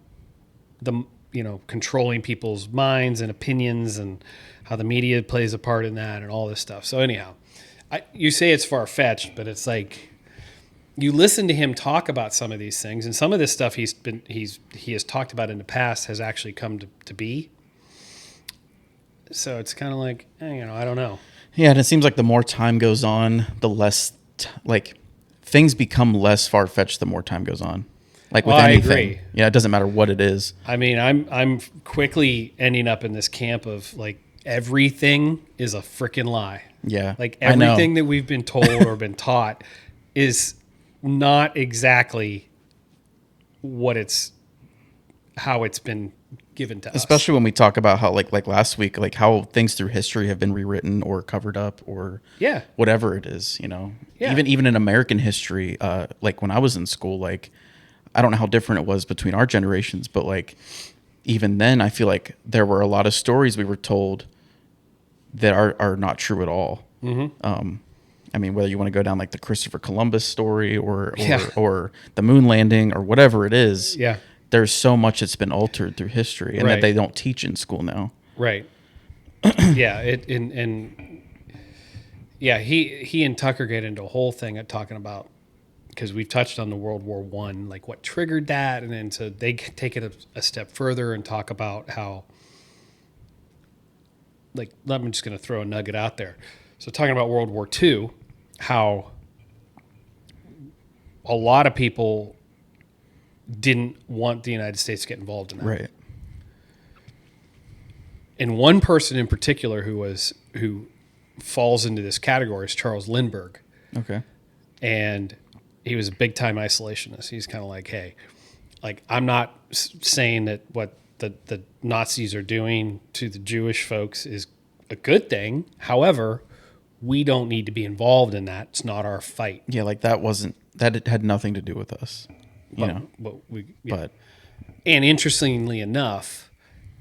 controlling people's minds and opinions and how the media plays a part in that and all this stuff. So anyhow, you say it's far-fetched, but it's like you listen to him talk about some of these things, and some of this stuff he has talked about in the past has actually come to be. So it's kind of like, I don't know. Yeah, and it seems like the more time goes on, the less things become less far-fetched the more time goes on. Like with anything. I agree. Yeah, it doesn't matter what it is. I mean, I'm quickly ending up in this camp of like everything is a freaking lie. Yeah. Like everything that we've been told or been taught is not exactly how it's been given to us. Especially when we talk about how like last week, like how things through history have been rewritten or covered up or whatever it is, Yeah. Even in American history, like when I was in school, like I don't know how different it was between our generations, but like even then I feel like there were a lot of stories we were told that are not true at all. Mm-hmm. I mean, whether you want to go down like the Christopher Columbus story or the moon landing or whatever it is. Yeah. there's so much that's been altered through history and that they don't teach in school now. Right. Yeah. He and Tucker get into a whole thing at talking about, because we've touched on the World War I, like what triggered that. And then so they take it a step further and talk about how, like, I'm just going to throw a nugget out there. So talking about World War II, how a lot of people didn't want the United States to get involved in that. Right. And one person in particular who falls into this category is Charles Lindbergh. Okay. And he was a big time isolationist. He's kind of like, hey, like, I'm not saying that what the Nazis are doing to the Jewish folks is a good thing. However, we don't need to be involved in that. It's not our fight. Yeah, like that had nothing to do with us. But and interestingly enough,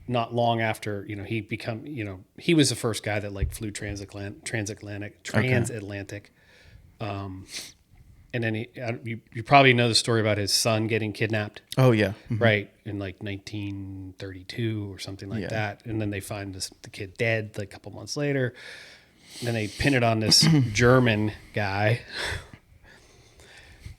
not long after, he was the first guy that like flew transatlantic. And then you probably know the story about his son getting kidnapped. Oh yeah. Mm-hmm. Right. In like 1932 or something like that. And then they find the kid dead like a couple months later. And then they pin it on this German guy.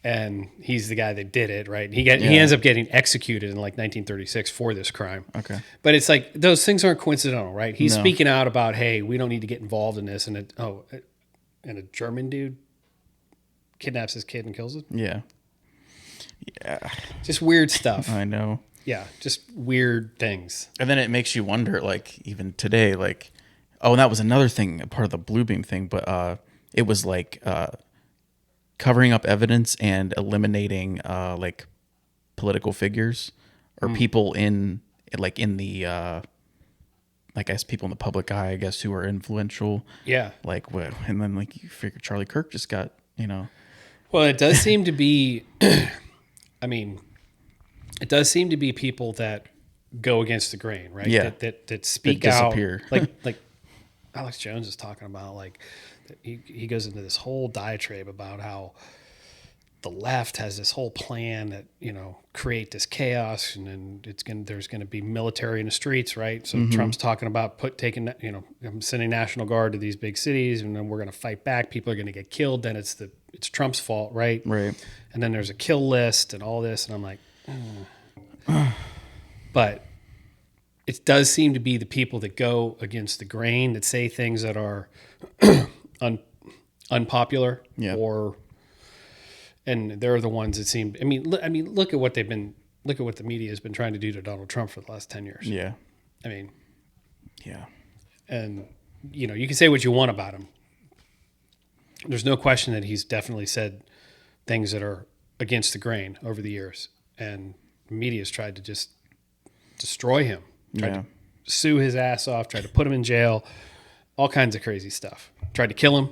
And he's the guy that did it, right? He ends up getting executed in like 1936 for this crime. Okay. But it's like those things aren't coincidental, right? He's speaking out about, hey, we don't need to get involved in this, and a German dude kidnaps his kid and kills him. Yeah. Yeah. Just weird stuff. I know. Yeah, just weird things. And then it makes you wonder, like, even today, like, oh, and that was another thing, part of the Bluebeam thing, but it was like covering up evidence and eliminating like political figures or people in the I guess people in the public eye, I guess, who are influential. Yeah. Like what? And then like you figure Charlie Kirk just got, Well, it does seem to be. I mean, it does seem to be people that go against the grain, right? Yeah. That speak that out. disappear. like Alex Jones is talking about, like, he goes into this whole diatribe about how the left has this whole plan that, create this chaos, and then there's going to be military in the streets, right? So Trump's talking about sending National Guard to these big cities, and then we're going to fight back. People are going to get killed. Then it's Trump's fault, right? Right. And then there's a kill list and all this, and I'm like, but it does seem to be the people that go against the grain, that say things that are unpopular, and they're the ones that seem. I mean, look at what the media has been trying to do to Donald Trump for the last 10 years. Yeah. I mean, yeah. And you can say what you want about him. There's no question that he's definitely said things that are against the grain over the years, and the media's tried to just destroy him, tried to sue his ass off, tried to put him in jail, all kinds of crazy stuff. Tried to kill him.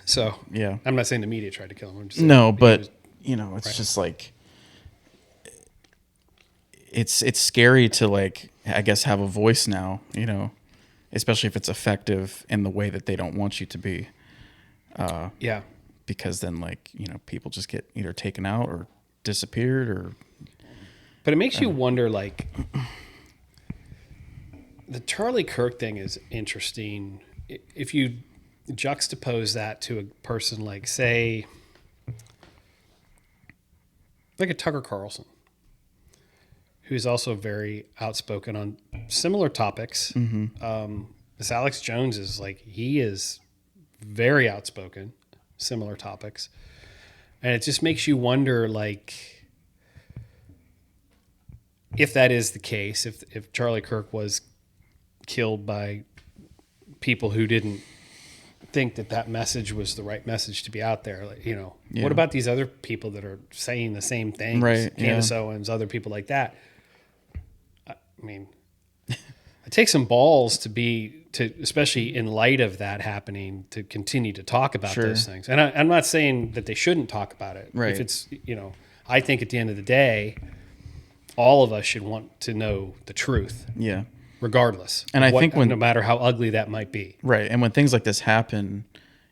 So yeah, I'm not saying the media tried to kill him. I'm just saying but it's just like it's scary to, like, I guess, have a voice now. Especially if it's effective in the way that they don't want you to be. Because then, like, people just get either taken out or disappeared or. But it makes you wonder, like, the Charlie Kirk thing is interesting. If you juxtapose that to a person like, say, like a Tucker Carlson, who's also very outspoken on similar topics. This Alex Jones is like, he is very outspoken, similar topics. And it just makes you wonder, like, if that is the case, if Charlie Kirk was killed by people who didn't think that message was the right message to be out there, like, what about these other people that are saying the same thing, right? Candace Owens, other people like that. I mean, it takes some balls to especially in light of that happening, to continue to talk about those things. And I'm not saying that they shouldn't talk about it. Right. If it's, I think at the end of the day, all of us should want to know the truth. Yeah. Regardless. And I think no matter how ugly that might be. Right. And when things like this happen,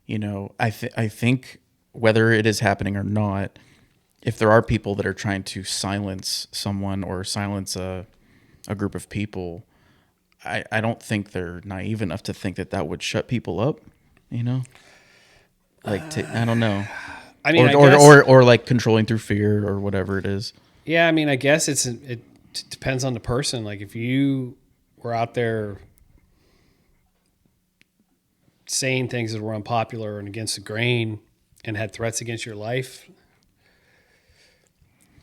I think whether it is happening or not, if there are people that are trying to silence someone or silence a group of people, I don't think they're naive enough to think that would shut people up, you know? Like, I don't know. I mean, or like controlling through fear or whatever it is. Yeah, I mean, I guess it depends on the person. Like, if you were out there saying things that were unpopular and against the grain and had threats against your life,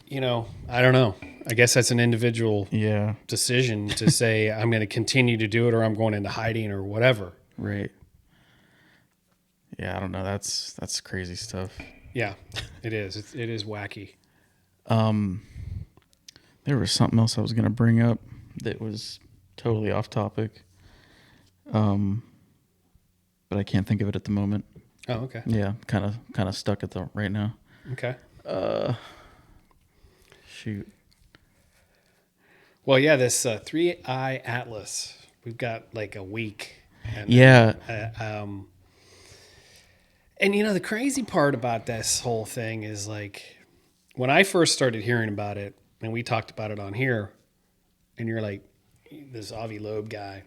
you know, I don't know. I guess that's an individual decision to say, I'm going to continue to do it or I'm going into hiding or whatever. Right. Yeah, I don't know. That's crazy stuff. Yeah, it is. It is wacky. There was something else I was going to bring up that was totally off topic. But I can't think of it at the moment. Oh, okay. Yeah, kind of stuck at the right now. Okay. Shoot. Well, yeah, this 3IATLAS. We've got like a week. And, and you know, the crazy part about this whole thing is like when I first started hearing about it, and we talked about it on here, and you're like this Avi Loeb guy,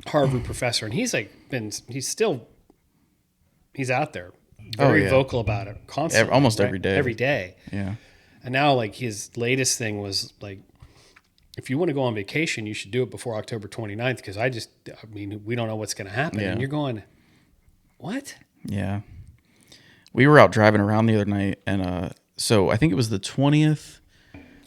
Harvard professor, and he's out there, very vocal about it constantly, almost every day. Yeah. And now, like, his latest thing was like, if you want to go on vacation, you should do it before October 29th because I mean, we don't know what's going to happen. Yeah. And you're going, what? Yeah. We were out driving around the other night, and so I think it was the 20th.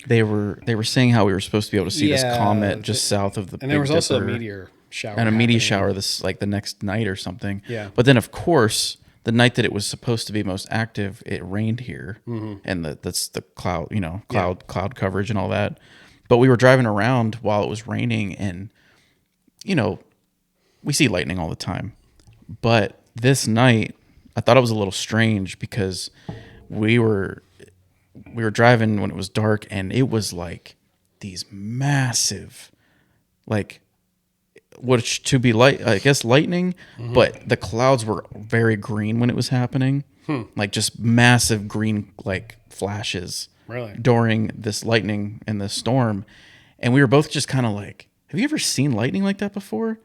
They were saying how we were supposed to be able to see this comet just south of the and there was also a meteor shower. And a meteor shower this like the next night or something. Yeah. But then, of course, the night that it was supposed to be most active, it rained here, and that's the cloud, cloud coverage and all that. But we were driving around while it was raining, and we see lightning all the time. But this night, I thought it was a little strange because we were driving when it was dark, and it was like these massive, like, which to be I guess lightning, but the clouds were very green when it was happening, like just massive green like flashes during this lightning and this storm, and we were both just kind of like, "Have you ever seen lightning like that before?"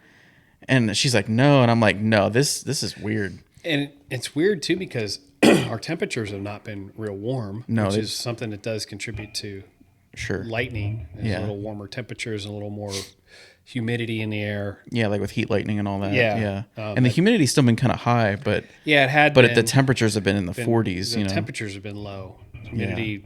And she's like, "No," and I'm like, "No, this is weird." And it's weird too because our temperatures have not been real warm, which is something that does contribute to lightning. There's a little warmer temperatures, a little more humidity in the air. Yeah, like with heat lightning and all that. Yeah. And the humidity's still been kind of high, but it had. But the temperatures have been in the 40s. The temperatures have been low. Humidity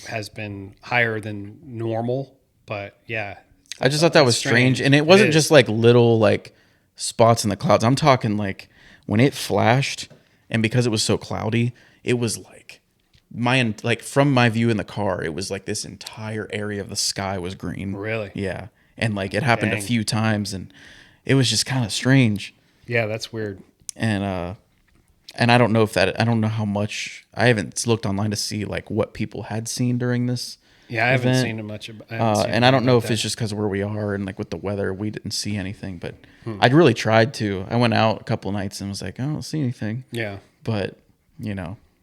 has been higher than normal, but I just thought that was strange, and it wasn't just like little like spots in the clouds. I'm talking like when it flashed, and because it was so cloudy, it was like from my view in the car, it was like this entire area of the sky was green. Really? Yeah. And like it happened a few times, and it was just kind of strange. Yeah, that's weird. And I don't know I don't know how much. I haven't looked online to see like what people had seen during this. Yeah, I haven't seen much about. And I don't know if it's just because of where we are and like with the weather, we didn't see anything. But I really tried to. I went out a couple of nights and was like, I don't see anything. Yeah. But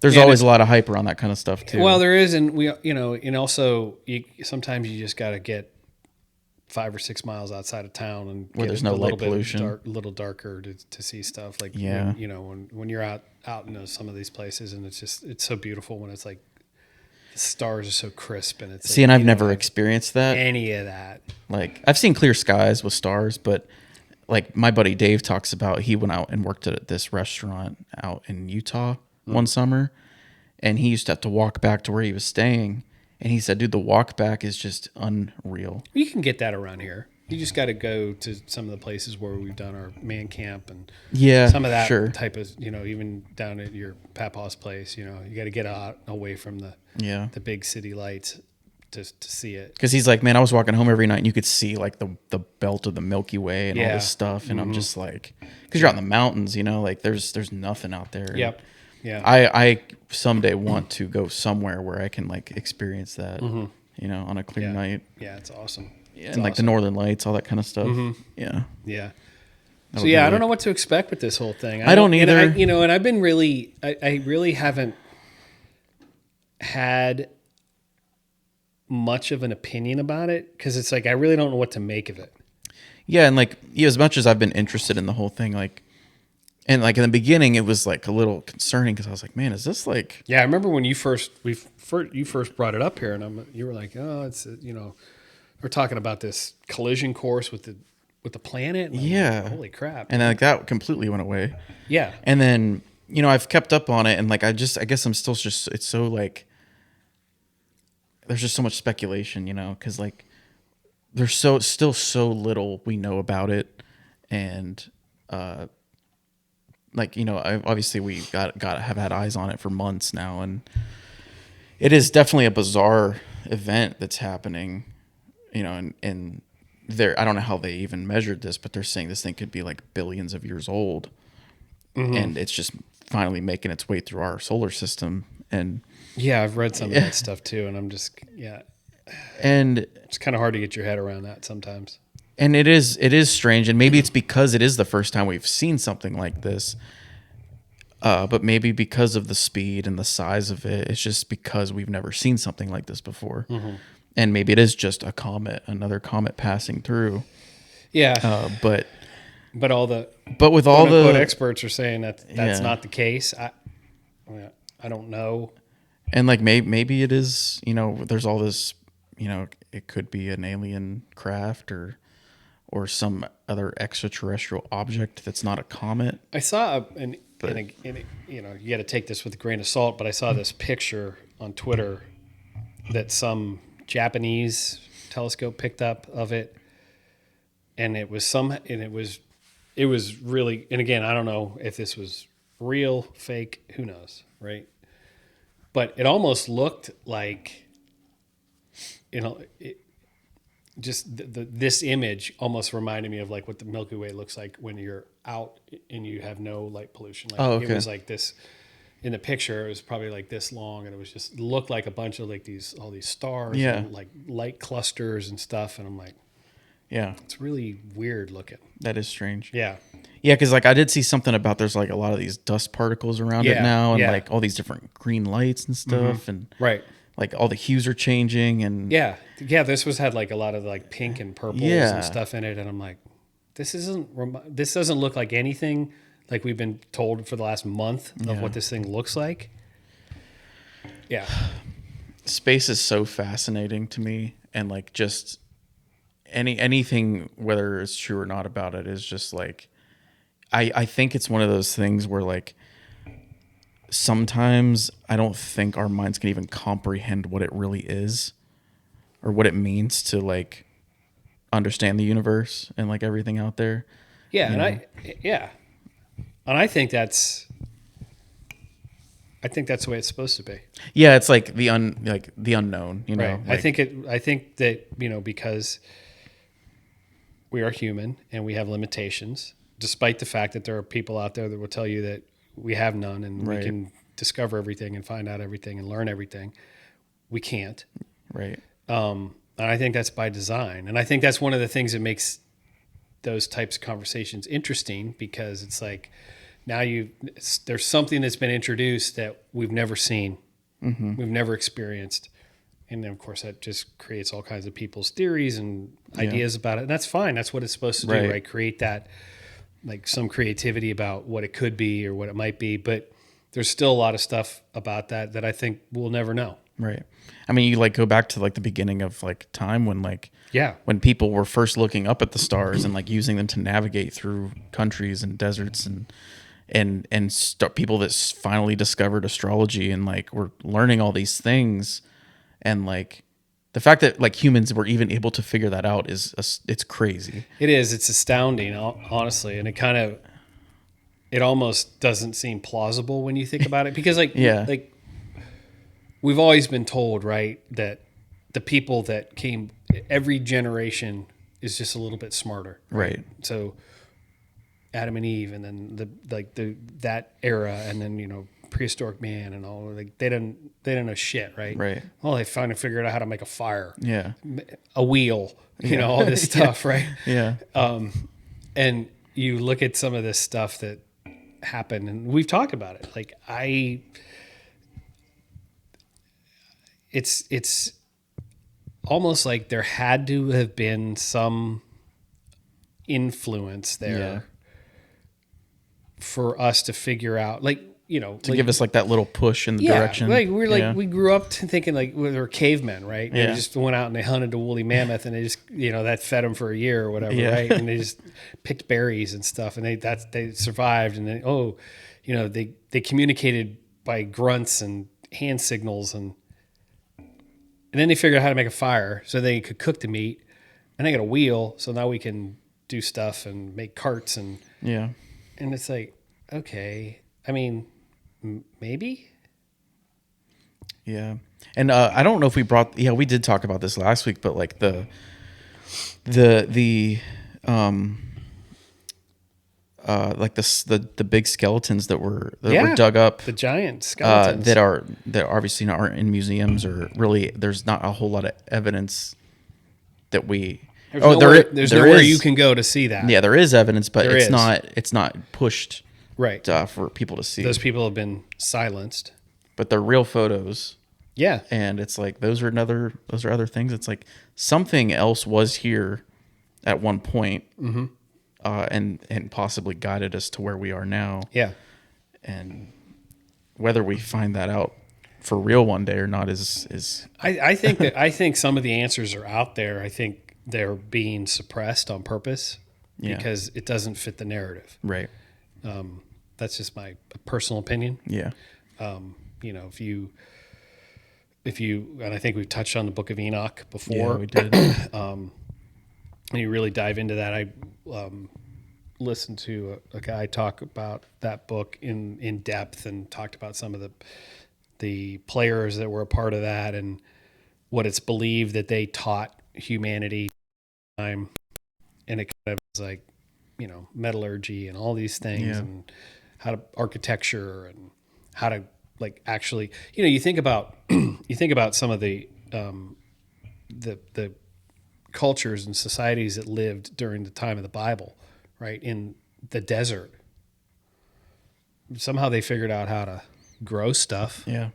there's always a lot of hype around that kind of stuff too. Well, there is, and and also sometimes you just got to get 5 or 6 miles outside of town and where there's no light pollution, a little darker to see stuff. Like when you're out in some of these places, and it's so beautiful when it's like the stars are so crisp, and it's and I've never experienced that. Any of that. Like I've seen clear skies with stars, but like my buddy Dave talks about, he went out and worked at this restaurant out in Utah one summer, and he used to have to walk back to where he was staying. And he said, dude, the walk back is just unreal. You can get that around here. You just got to go to some of the places where we've done our man camp and some of that type of, even down at your Papa's place, you got to get out away from the big city lights to see it. Because he's like, man, I was walking home every night and you could see like the belt of the Milky Way and all this stuff. And I'm just like, because you're out in the mountains, like there's nothing out there. Yep. Yeah. I someday want to go somewhere where I can like experience that, on a clear night. Yeah, it's awesome. Yeah, and like the Northern Lights, all that kind of stuff. Yeah. Yeah. So I don't know what to expect with this whole thing. I don't either. And I've been really, I really haven't had much of an opinion about it, because it's like I really don't know what to make of it. Yeah, and like as much as I've been interested in the whole thing, like, and like in the beginning, it was like a little concerning because I was like, man, is this like? Yeah, I remember when you first brought it up here, and you were like, oh, it's we're talking about this collision course with the planet. And yeah, like, holy crap! And then, like that completely went away. Yeah, and then I've kept up on it, and like I guess I'm still just it's so like there's just so much speculation, because like there's still so little we know about it, and like obviously we got have had eyes on it for months now, and it is definitely a bizarre event that's happening, and I don't know how they even measured this, but they're saying this thing could be like billions of years old, and it's just finally making its way through our solar system. And yeah, I've read some of that stuff too, and I'm just and it's kind of hard to get your head around that sometimes. And it is strange, and maybe it's because it is the first time we've seen something like this. But maybe because of the speed and the size of it, it's just because we've never seen something like this before. And maybe it is just another comet passing through. Yeah. But with all the experts are saying that's not the case. I don't know. And like maybe it is, there's all this, it could be an alien craft or some other extraterrestrial object that's not a comet. I saw you got to take this with a grain of salt, but I saw this picture on Twitter that some Japanese telescope picked up of it, and it was really, and again, I don't know if this was real, fake, who knows, right? But it almost looked like, this image almost reminded me of like what the Milky Way looks like when you're out and you have no light pollution. Like okay. It was like this in the picture. It was probably like this long, and it looked like a bunch of like all these stars, and like light clusters and stuff. And I'm like, yeah, it's really weird looking. That is strange. Yeah, because like I did see something about there's like a lot of these dust particles around it now, and like all these different green lights and stuff, and right. Like all the hues are changing, and this had like a lot of like pink and purples and stuff in it, and I'm like, this doesn't look like anything like we've been told for the last month of what this thing looks like. Yeah, space is so fascinating to me, and like just anything, whether it's true or not about it, is just like I think it's one of those things where like sometimes I don't think our minds can even comprehend what it really is or what it means to like understand the universe and like everything out there. Yeah. And I think that's the way it's supposed to be. Yeah. It's like the unknown, Right. Like, I think that, because we are human and we have limitations, despite the fact that there are people out there that will tell you that we have none, and we can discover everything and find out everything and learn everything. We can't. Right. And I think that's by design. And I think that's one of the things that makes those types of conversations interesting, because it's like now there's something that's been introduced that we've never seen, we've never experienced. And then, of course, that just creates all kinds of people's theories and ideas about it. And that's fine. That's what it's supposed to do, right? Create that, like, some creativity about what it could be or what it might be. But there's still a lot of stuff about that I think we'll never know. Right. I mean, you like go back to like the beginning of like time when like, when people were first looking up at the stars and like using them to navigate through countries and deserts and people that finally discovered astrology and like were learning all these things. And like the fact that like humans were even able to figure that out it's crazy. It is. It's astounding, honestly. And it almost doesn't seem plausible when you think about it, because like we've always been told, right, that the people that came, every generation is just a little bit smarter. Right. So Adam and Eve, and then that era, and then, prehistoric man and all, like they didn't know shit, right? Right. Well, they finally figured out how to make a fire. Yeah. A wheel, all this stuff, right? Yeah. And you look at some of this stuff that happened, and we've talked about it. Like it's almost like there had to have been some influence there for us to figure out, like, to give us like that little push in the direction. Like we grew up thinking like we were cavemen, right? They just went out and they hunted a woolly mammoth, and they just that fed them for a year or whatever, right? And they just picked berries and stuff, and they survived, and then they communicated by grunts and hand signals, and then they figured out how to make a fire so they could cook the meat, and they got a wheel, so now we can do stuff and make carts and it's like, okay, I mean. Maybe. Yeah. And I don't know if we we did talk about this last week, but like the big skeletons that were dug up, the giant skeletons that obviously aren't in museums, or really there's not a whole lot of evidence that there's nowhere you can go to see that. Yeah, there is evidence, but it's not pushed. Right. For people to see. Those people have been silenced. But they're real photos. Yeah. And it's like those are other things. It's like something else was here at one point, and possibly guided us to where we are now. Yeah. And whether we find that out for real one day or not is I think some of the answers are out there. I think they're being suppressed on purpose because it doesn't fit the narrative. Right. That's just my personal opinion. Yeah. If you, and I think we've touched on the Book of Enoch before. Yeah, we did. And you really dive into that. I listened to a guy talk about that book in depth and talked about some of the players that were a part of that and what it's believed that they taught humanity. And it kind of was like, metallurgy and all these things and how to architecture and how to like actually, you think about some of the cultures and societies that lived during the time of the Bible, right? In the desert. Somehow they figured out how to grow stuff. Yeah.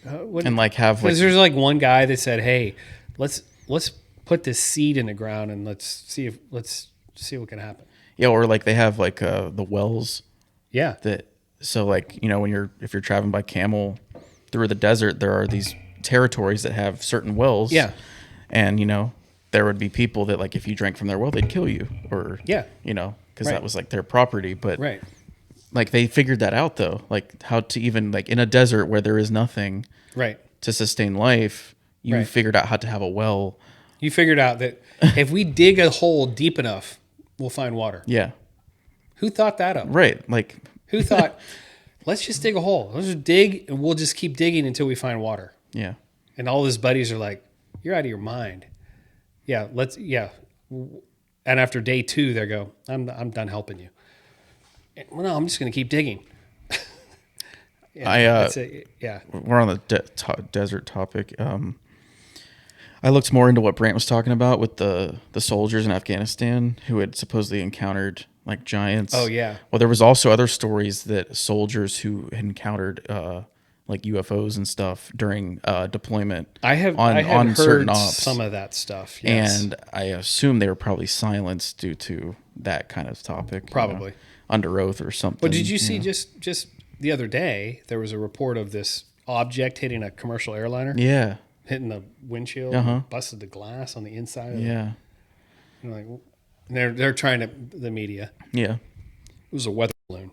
And like have like, there's like one guy that said, "Hey, let's put this seed in the ground and let's see what can happen." Yeah, or like they have like the wells. Yeah. So like, if you're traveling by camel through the desert, there are these territories that have certain wells. Yeah. And there would be people that like if you drank from their well, they'd kill you, or because that was like their property. But like they figured that out though, like how to even like in a desert where there is nothing to sustain life, you figured out how to have a well. You figured out that if we dig a hole deep enough, we'll find water. Yeah. Who thought that up? Right. Like who thought, let's just dig a hole. Let's just dig and we'll just keep digging until we find water. Yeah. And all his buddies are like, you're out of your mind. Yeah. And after day 2, they go, I'm done helping you. And, well, no, I'm just going to keep digging. We're on the desert topic. I looked more into what Brant was talking about with the soldiers in Afghanistan who had supposedly encountered like giants. Oh yeah. Well, there was also other stories that soldiers who had encountered like UFOs and stuff during deployment. I had heard certain ops, some of that stuff. Yes. And I assume they were probably silenced due to that kind of topic. Probably under oath or something. But did you see just the other day there was a report of this object hitting a commercial airliner? Yeah. Hitting the windshield, and busted the glass on the inside. Yeah, they're trying to the media. Yeah, it was a weather balloon.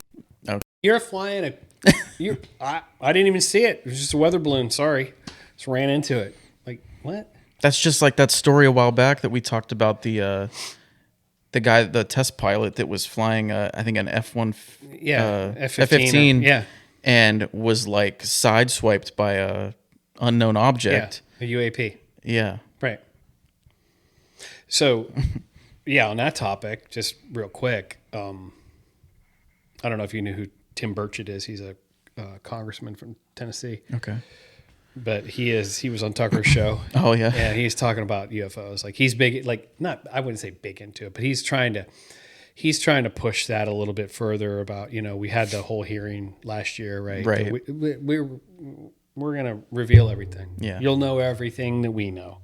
Okay. You're flying I didn't even see it. It was just a weather balloon. Sorry, just ran into it. Like what? That's just like that story a while back that we talked about the guy, the test pilot that was flying I think an F-15, and was like sideswiped by a unknown object. Yeah, a UAP. Yeah. Right. So, on that topic, just real quick, I don't know if you knew who Tim Burchett is. He's a congressman from Tennessee. Okay. But he was on Tucker's show. Oh yeah. And he's talking about UFOs. Like he's big, like I wouldn't say big into it, but he's trying to push that a little bit further about, we had the whole hearing last year, right? Right. we're gonna reveal everything. Yeah. You'll know everything that we know,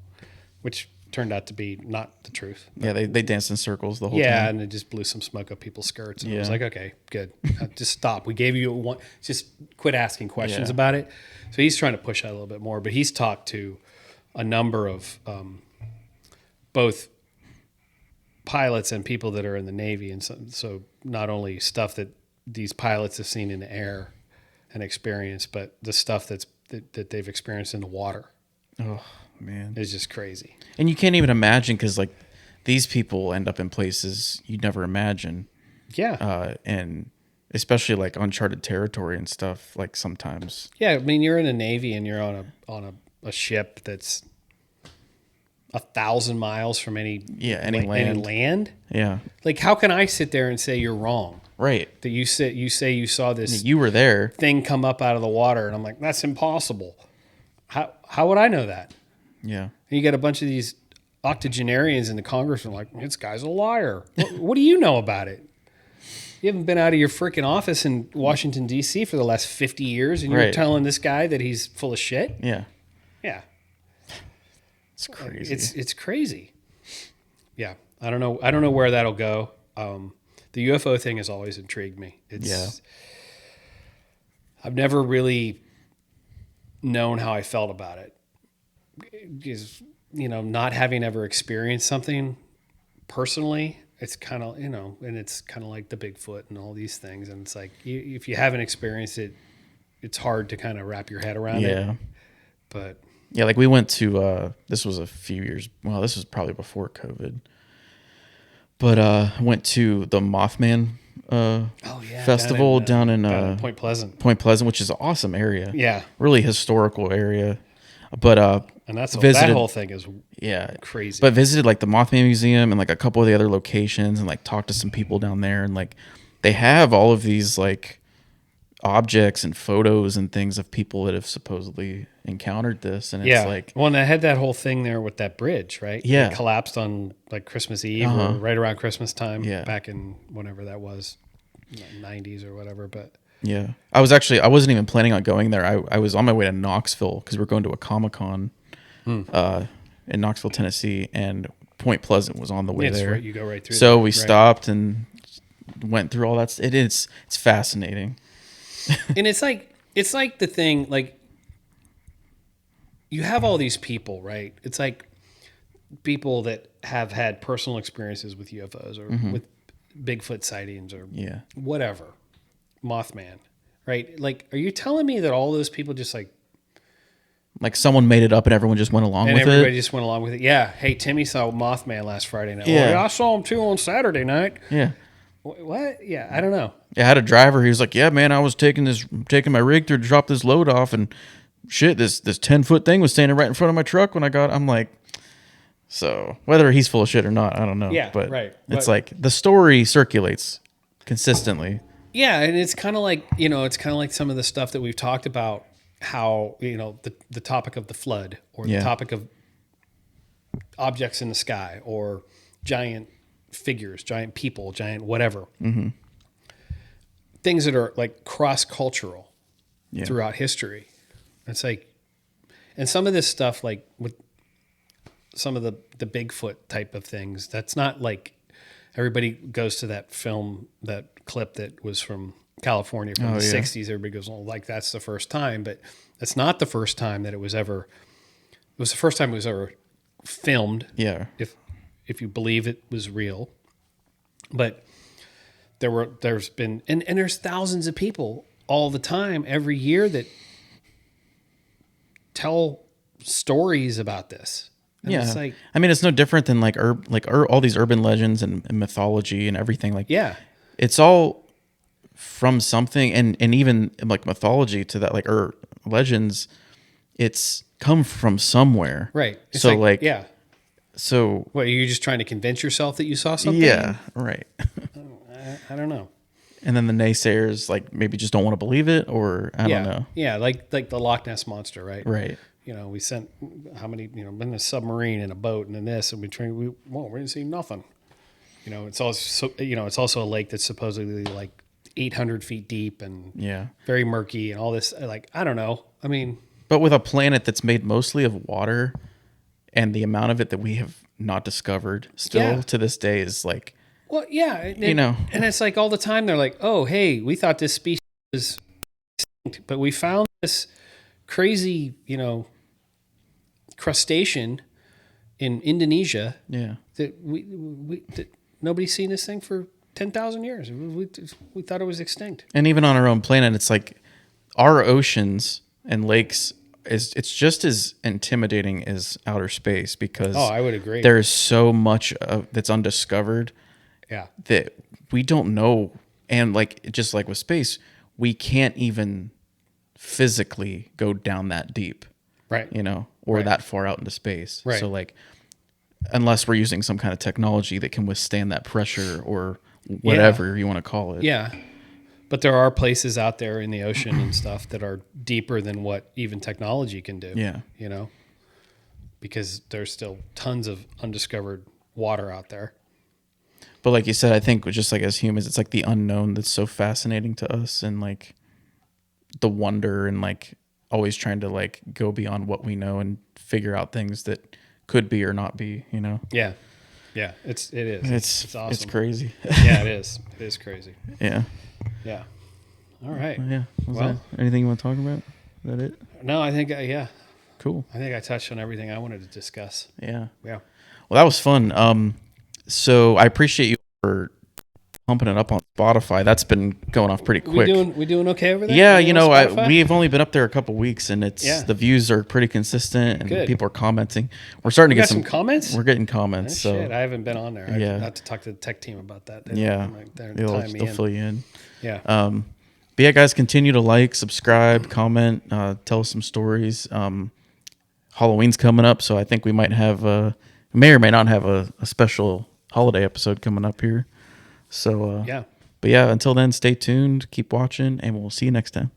which turned out to be not the truth. Yeah, they danced in circles the whole time. Yeah, and it just blew some smoke up people's skirts. And it was like, okay, good. Just stop. We gave you one. Just quit asking questions about it. So he's trying to push that a little bit more, but he's talked to a number of both pilots and people that are in the Navy, and so not only stuff that these pilots have seen in the air and experienced, but the stuff that they've experienced in the water. Oh man, it's just crazy. And you can't even imagine, because like these people end up in places you'd never imagine. Yeah, and especially like uncharted territory and stuff. Like sometimes. Yeah, I mean, you're in the Navy and you're on a ship that's 1,000 miles from any land. Yeah. Like, how can I sit there and say you're wrong? Right. That you say you saw this. You were there. Thing come up out of the water, and I'm like, that's impossible. How would I know that? Yeah. And you got a bunch of these octogenarians in the Congress, and like, this guy's a liar. What do you know about it? You haven't been out of your freaking office in Washington, D.C. for the last 50 years, and you're telling this guy that he's full of shit? Yeah. Yeah. It's crazy. It's crazy. Yeah. I don't know where that'll go. The UFO thing has always intrigued me. I've never really known how I felt about it. Because, not having ever experienced something personally, it's kind of, and it's kind of like the Bigfoot and all these things. And it's like, if you haven't experienced it, it's hard to kind of wrap your head around it. Yeah. But yeah, like we went to, this was a few years, well, this was probably before COVID, but went to the Mothman festival down in Point Pleasant. Point Pleasant, which is an awesome area. Yeah. Really historical area. But and that whole thing is crazy. But visited like the Mothman Museum and like a couple of the other locations, and like talked to some people down there, and like they have all of these like objects and photos and things of people that have supposally encountered this, and it's like, well, and I had that whole thing there with that bridge, right? Yeah, it collapsed on like Christmas Eve or right around Christmas time, back in whenever that was, 90s or whatever. But yeah, I wasn't even planning on going there. I was on my way to Knoxville because we're going to a Comic-Con in Knoxville, Tennessee, and Point Pleasant was on the way there. Right, you go right through. So we stopped and went through all that. It's fascinating. And it's like the thing, like, you have all these people, right? It's like people that have had personal experiences with UFOs or with Bigfoot sightings or whatever, Mothman, right? Like, are you telling me that all those people just like someone made it up and everyone just went along with it? And everybody just went along with it. Yeah. Hey, Timmy saw Mothman last Friday night. Yeah. Well, I saw him too on Saturday night. Yeah. What? Yeah, I don't know. Yeah, I had a driver. He was like, "Yeah, man, I was taking my rig through to drop this load off, and shit, this 10-foot thing was standing right in front of my truck when I got." I'm like, so whether he's full of shit or not, I don't know. Yeah, but right. It's like the story circulates consistently. Yeah, and it's kind of like some of the stuff that we've talked about. How the topic of the flood, or the topic of objects in the sky, or giant figures, giant people, giant whatever. Things that are like cross-cultural throughout history. It's like, and some of this stuff, like with some of the Bigfoot type of things, that's not like everybody goes to that film, that clip that was from California from the 60s. Everybody goes, oh, like that's the first time, but that's not the first time that it was ever. It was the first time it was ever filmed. Yeah. If you believe it was real, but there's been and there's thousands of people all the time every year that tell stories about this. And it's like, I mean, it's no different than like all these urban legends and mythology and everything. Like, it's all from something, and even like mythology to that, like legends, it's come from somewhere, right? It's so so what, are you just trying to convince yourself that you saw something? Yeah, right. I don't know. And then the naysayers like maybe just don't want to believe it, or I don't know. Yeah, like the Loch Ness monster, right? Right. We sent how many, in a submarine and a boat and then this, and we didn't see nothing. It's also it's also a lake that's supposedly like 800 feet deep and very murky and all this. Like, I don't know. I mean, But with a planet that's made mostly of water, and the amount of it that we have not discovered still to this day is like, well, yeah, and it's like all the time they're like, oh, hey, we thought this species was extinct, but we found this crazy, crustacean in Indonesia. Yeah, that that nobody's seen this thing for 10,000 years. We thought it was extinct. And even on our own planet, it's like our oceans and lakes it's just as intimidating as outer space because I would agree. There's so much that's undiscovered. Yeah. That we don't know. And like just like with space, we can't even physically go down that deep. Right. Or that far out into space. Right. So like unless we're using some kind of technology that can withstand that pressure or whatever you want to call it. Yeah. But there are places out there in the ocean and stuff that are deeper than what even technology can do. Yeah. Because there's still tons of undiscovered water out there. But like you said, I think just like as humans, it's like the unknown that's so fascinating to us, and like the wonder and like always trying to like go beyond what we know and figure out things that could be or not be, Yeah. Yeah. It is. It's awesome. It's crazy. Yeah, it is. It is crazy. Yeah. Yeah. All right. Yeah. Well, anything you want to talk about? Is that it? No, I think, Cool. I think I touched on everything I wanted to discuss. Yeah. Yeah. Well, that was fun. So I appreciate you for pumping it up on Spotify. That's been going off pretty quick. We doing okay over there? Yeah, we've only been up there a couple weeks, and the views are pretty consistent, and Good. people are commenting. We're starting to get some comments. We're getting comments. So shit, I haven't been on there. I have to talk to the tech team about that. They'll fill you in. Yeah. But yeah, guys, continue to like, subscribe, comment, tell us some stories. Halloween's coming up, so I think we might have may or may not have a special holiday episode coming up here. So but yeah, until then, stay tuned, keep watching, and we'll see you next time.